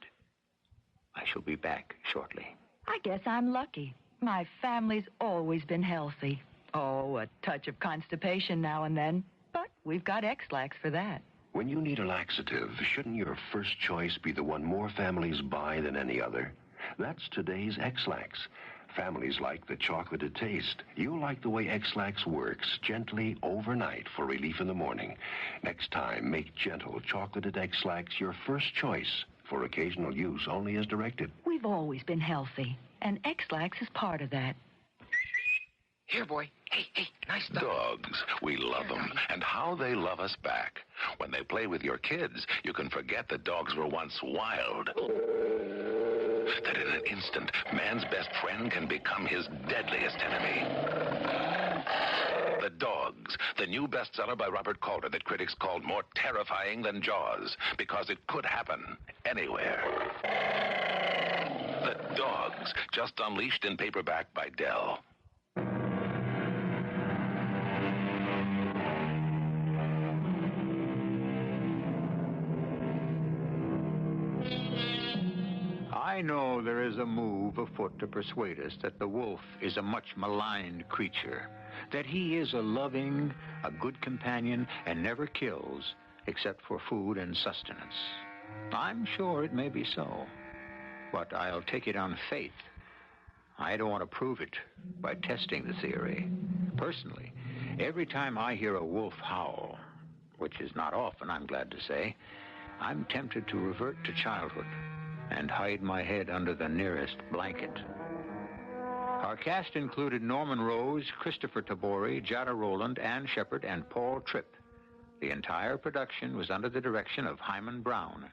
Speaker 4: I shall be back shortly.
Speaker 16: I guess I'm lucky. My family's always been healthy. Oh, a touch of constipation now and then. But we've got X-Lax for that.
Speaker 11: When you need a laxative, shouldn't your first choice be the one more families buy than any other? That's today's X-Lax. Families like the chocolated taste. You'll like the way X-Lax works, gently overnight for relief in the morning. Next time, make gentle chocolated X-Lax your first choice for occasional use only as directed.
Speaker 16: We've always been healthy, and X-Lax is part of that.
Speaker 17: Here, boy. Hey, nice stuff.
Speaker 18: Dogs, we love them, and how they love us back. When they play with your kids, you can forget that dogs were once wild. That in an instant, man's best friend can become his deadliest enemy. The Dogs, the new bestseller by Robert Calder that critics called more terrifying than Jaws, because it could happen anywhere. The Dogs, just unleashed in paperback by Dell.
Speaker 4: I know there is a move afoot to persuade us that the wolf is a much maligned creature, that he is a loving, a good companion, and never kills except for food and sustenance. I'm sure it may be so, but I'll take it on faith. I don't want to prove it by testing the theory. Personally, every time I hear a wolf howl, which is not often, I'm glad to say, I'm tempted to revert to childhood and hide my head under the nearest blanket. Our cast included Norman Rose, Christopher Tabori, Jada Rowland, Ann Shepard, and Paul Tripp. The entire production was under the direction of Hyman Brown.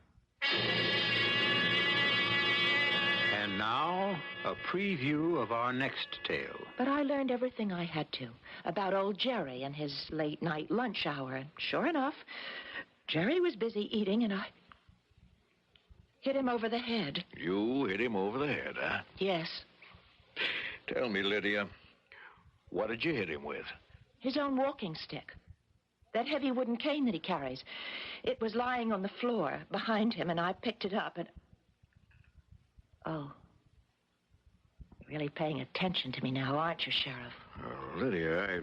Speaker 4: And now, a preview of our next tale.
Speaker 19: But I learned everything I had to about old Jerry and his late-night lunch hour. And sure enough, Jerry was busy eating, and I hit him over the head.
Speaker 20: You hit him over the head, huh?
Speaker 19: Yes.
Speaker 20: Tell me, Lydia, what did you hit him with?
Speaker 19: His own walking stick. That heavy wooden cane that he carries. It was lying on the floor behind him, and I picked it up and... Oh. You're really paying attention to me now, aren't you, Sheriff?
Speaker 20: Oh, Lydia,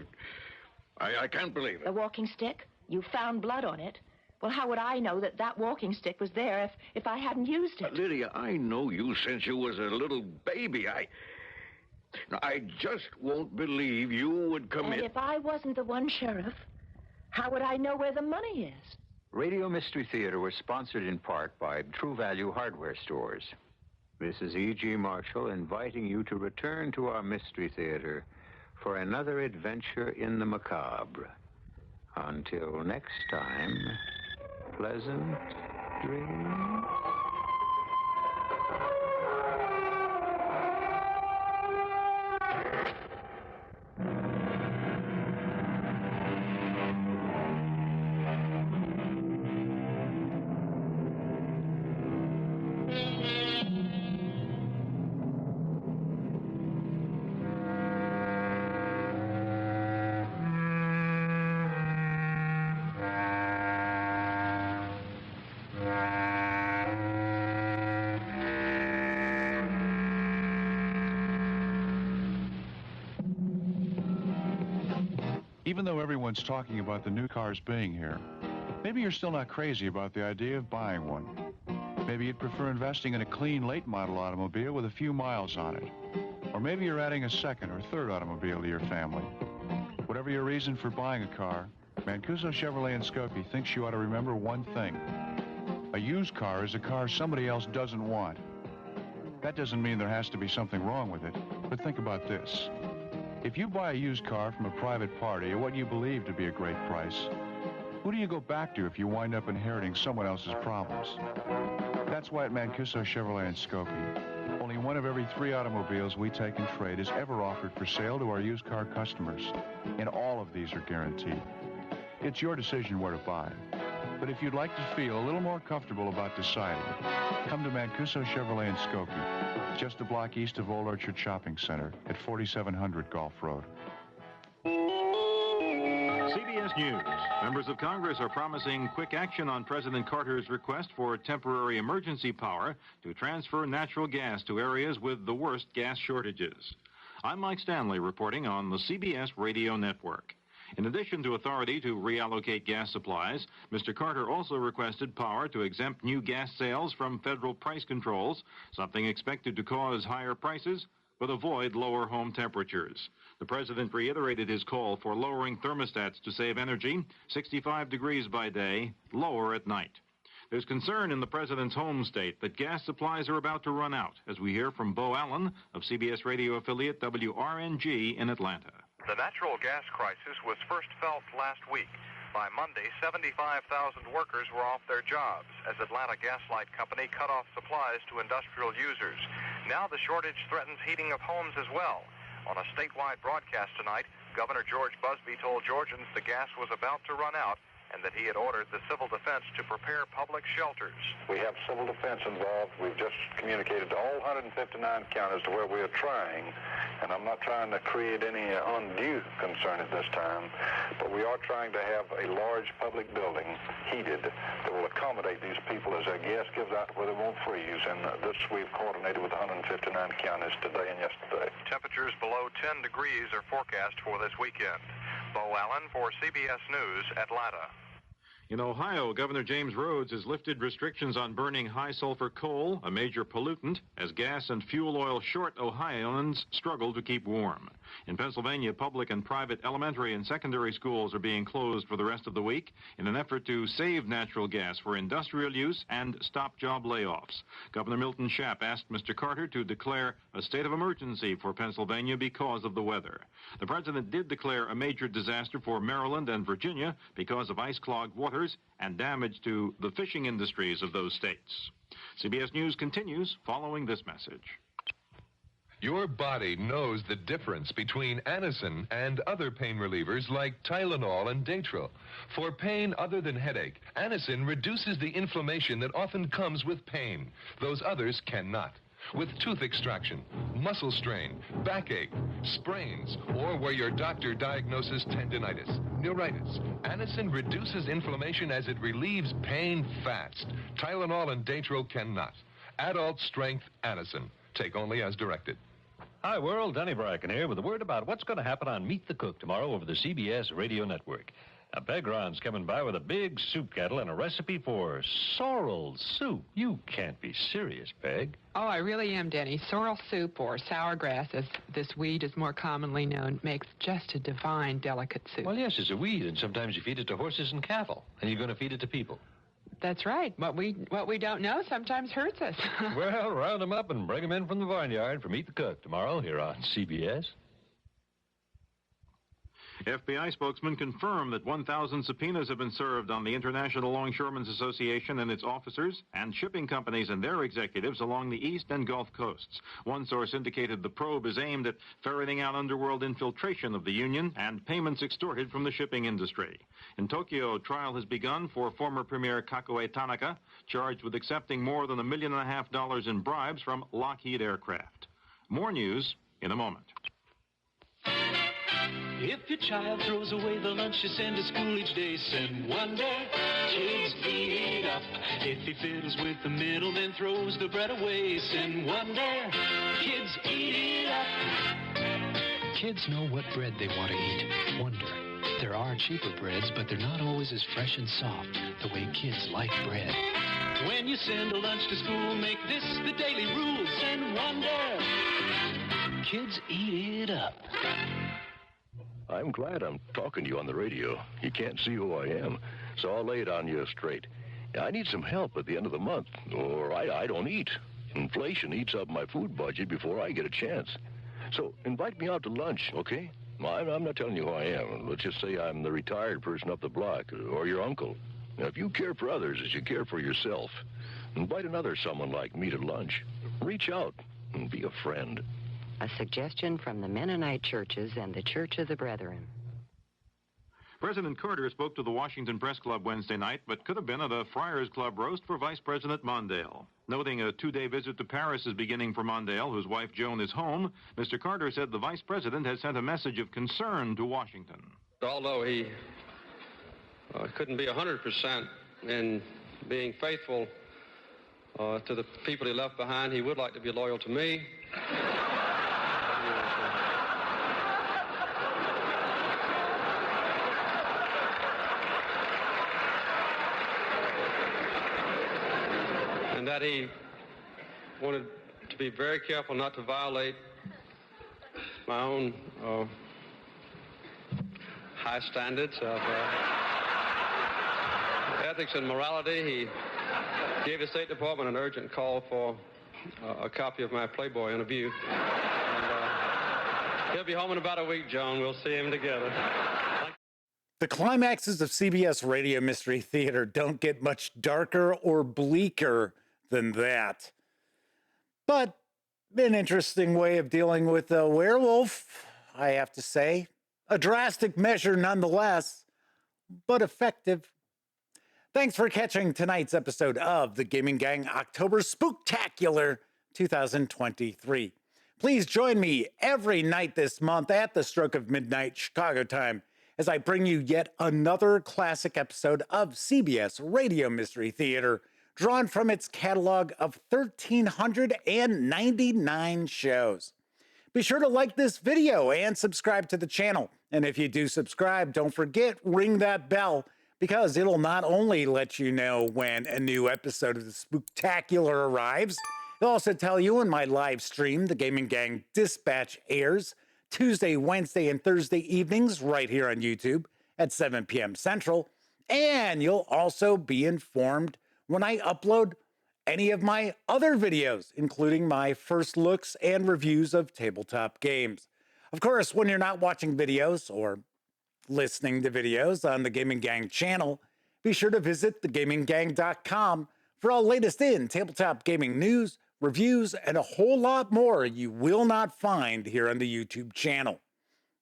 Speaker 20: I can't believe it.
Speaker 19: The walking stick? You found blood on it. Well, how would I know that that walking stick was there if I hadn't used it?
Speaker 20: Lydia, I know you since you was a little baby. I just won't believe you would commit...
Speaker 19: And if I wasn't the one, Sheriff, how would I know where the money is?
Speaker 4: Radio Mystery Theater was sponsored in part by True Value Hardware Stores. This is E.G. Marshall inviting you to return to our Mystery Theater for another adventure in the macabre. Until next time... pleasant dreams.
Speaker 13: Even though everyone's talking about the new cars being here, Maybe you're still not crazy about the idea of buying one. Maybe you'd prefer investing in a clean late-model automobile with a few miles on it. Or maybe you're adding a second or third automobile to your family. Whatever your reason for buying a car, Mancuso Chevrolet in Skokie thinks you ought to remember one thing. A used car is a car somebody else doesn't want. That doesn't mean there has to be something wrong with it, but think about this. If you buy a used car from a private party at what you believe to be a great price, who do you go back to if you wind up inheriting someone else's problems? That's why at Mancuso Chevrolet in Skokie, only one of every 3 automobiles we take in trade is ever offered for sale to our used car customers, and all of these are guaranteed. It's your decision where to buy. But if you'd like to feel a little more comfortable about deciding, come to Mancuso Chevrolet in Skokie, just a block east of Old Orchard Shopping Center at 4700 Gulf Road.
Speaker 21: CBS News. Members of Congress are promising quick action on President Carter's request for temporary emergency power to transfer natural gas to areas with the worst gas shortages. I'm Mike Stanley reporting on the CBS Radio Network. In addition to authority to reallocate gas supplies, Mr. Carter also requested power to exempt new gas sales from federal price controls, something expected to cause higher prices but avoid lower home temperatures. The president reiterated his call for lowering thermostats to save energy, 65 degrees by day, lower at night. There's concern in the president's home state that gas supplies are about to run out, as we hear from Bo Allen of CBS radio affiliate WRNG in Atlanta.
Speaker 22: The natural gas crisis was first felt last week. By Monday, 75,000 workers were off their jobs as Atlanta Gas Light Company cut off supplies to industrial users. Now the shortage threatens heating of homes as well. On a statewide broadcast tonight, Governor George Busbee told Georgians the gas was about to run out and that he had ordered the civil defense to prepare public shelters.
Speaker 23: We have civil defense involved. We've just communicated to all 159 counties to where we are trying, and I'm not trying to create any undue concern at this time, but we are trying to have a large public building heated that will accommodate these people as their gas gives out where they won't freeze, and this we've coordinated with 159 counties today and yesterday.
Speaker 22: Temperatures below 10 degrees are forecast for this weekend. Bo Allen for CBS News, Atlanta.
Speaker 21: In Ohio, Governor James Rhodes has lifted restrictions on burning high-sulfur coal, a major pollutant, as gas and fuel oil short Ohioans struggle to keep warm. In Pennsylvania, public and private elementary and secondary schools are being closed for the rest of the week in an effort to save natural gas for industrial use and stop job layoffs. Governor Milton Schaap asked Mr. Carter to declare a state of emergency for Pennsylvania because of the weather. The president did declare a major disaster for Maryland and Virginia because of ice-clogged waters and damage to the fishing industries of those states. CBS News continues following this message.
Speaker 24: Your body knows the difference between Anacin and other pain relievers like Tylenol and Datril. For pain other than headache, Anacin reduces the inflammation that often comes with pain. Those others cannot. With tooth extraction, muscle strain, backache, sprains, or where your doctor diagnoses tendinitis, neuritis, Anacin reduces inflammation as it relieves pain fast. Tylenol and Datril cannot. Adult strength Anacin. Take only as directed.
Speaker 25: Hi, world. Danny Bracken here with a word about what's going to happen on Meet the Cook tomorrow over the CBS Radio Network. Now, Peg Ron's coming by with a big soup kettle and a recipe for sorrel soup. You can't be serious, Peg.
Speaker 26: Oh, I really am, Denny. Sorrel soup, or sourgrass, as this weed is more commonly known, makes just a divine, delicate soup.
Speaker 25: Well, yes, it's a weed, and sometimes you feed it to horses and cattle, and you're going to feed it to people.
Speaker 26: That's right. What we don't know sometimes hurts us.
Speaker 25: Well, round them up and bring them in from the barnyard for Meet the Cook tomorrow here on CBS.
Speaker 21: FBI spokesman confirmed that 1,000 subpoenas have been served on the International Longshoremen's Association and its officers and shipping companies and their executives along the East and Gulf coasts. One source indicated the probe is aimed at ferreting out underworld infiltration of the union and payments extorted from the shipping industry. In Tokyo, trial has begun for former Premier Kakuei Tanaka, charged with accepting more than $1.5 million in bribes from Lockheed Aircraft. More news in a moment.
Speaker 27: If your child throws away the lunch you send to school each day, send Wonder. Kids eat it up. If he fiddles with the middle, then throws the bread away, send Wonder. Kids eat it up.
Speaker 28: Kids know what bread they want to eat. Wonder.
Speaker 27: There are cheaper breads, but they're not always as fresh and soft the way kids like bread. When you send a lunch to school, make this the daily rule. Send Wonder. Kids eat it up.
Speaker 11: I'm glad I'm talking to you on the radio. You can't see who I am, so I'll lay it on you straight. I need some help at the end of the month, or I don't eat. Inflation eats up my food budget before I get a chance. So invite me out to lunch, okay? I'm not telling you who I am. Let's just say I'm the retired person up the block, or your uncle. Now, if you care for others as you care for yourself, invite another someone like me to lunch. Reach out and be a friend.
Speaker 1: A suggestion from the Mennonite churches and the Church of the Brethren.
Speaker 21: President Carter spoke to the Washington Press Club Wednesday night, but could have been at a Friars Club roast for Vice President Mondale. Noting a 2-day visit to Paris is beginning for Mondale, whose wife Joan is home, Mr. Carter said the Vice President has sent a message of concern to Washington.
Speaker 2: Although he couldn't be 100% in being faithful to the people he left behind, he would like to be loyal to me. And that he wanted to be very careful not to violate my own high standards of ethics and morality. He gave the State Department an urgent call for a copy of my Playboy interview. And he'll be home in about a week, Joan. We'll see him together.
Speaker 3: The climaxes of CBS Radio Mystery Theater don't get much darker or bleaker than that. But an interesting way of dealing with a werewolf, I have to say. A drastic measure nonetheless, but effective. Thanks for catching tonight's episode of the Gaming Gang October Spooktacular 2023. Please join me every night this month at the stroke of midnight Chicago time as I bring you yet another classic episode of CBS Radio Mystery Theater, drawn from its catalog of 1,399 shows. Be sure to like this video and subscribe to the channel. And if you do subscribe, don't forget, ring that bell, because it'll not only let you know when a new episode of the Spooktacular arrives, it'll also tell you when my live stream, the Gaming Gang Dispatch, airs Tuesday, Wednesday, and Thursday evenings right here on YouTube at 7 p.m. Central. And you'll also be informed when I upload any of my other videos, including my first looks and reviews of tabletop games. Of course, when you're not watching videos or listening to videos on the Gaming Gang channel, be sure to visit thegaminggang.com for all latest in tabletop gaming news, reviews, and a whole lot more you will not find here on the YouTube channel.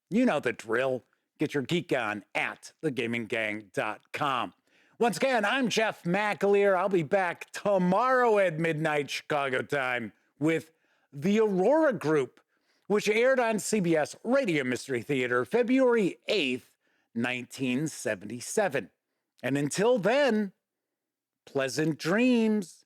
Speaker 3: You know the drill. Get your geek on at thegaminggang.com. Once again, I'm Jeff McAleer. I'll be back tomorrow at midnight Chicago time with The Aurora Group, which aired on CBS Radio Mystery Theater February 8th, 1977. And until then, pleasant dreams.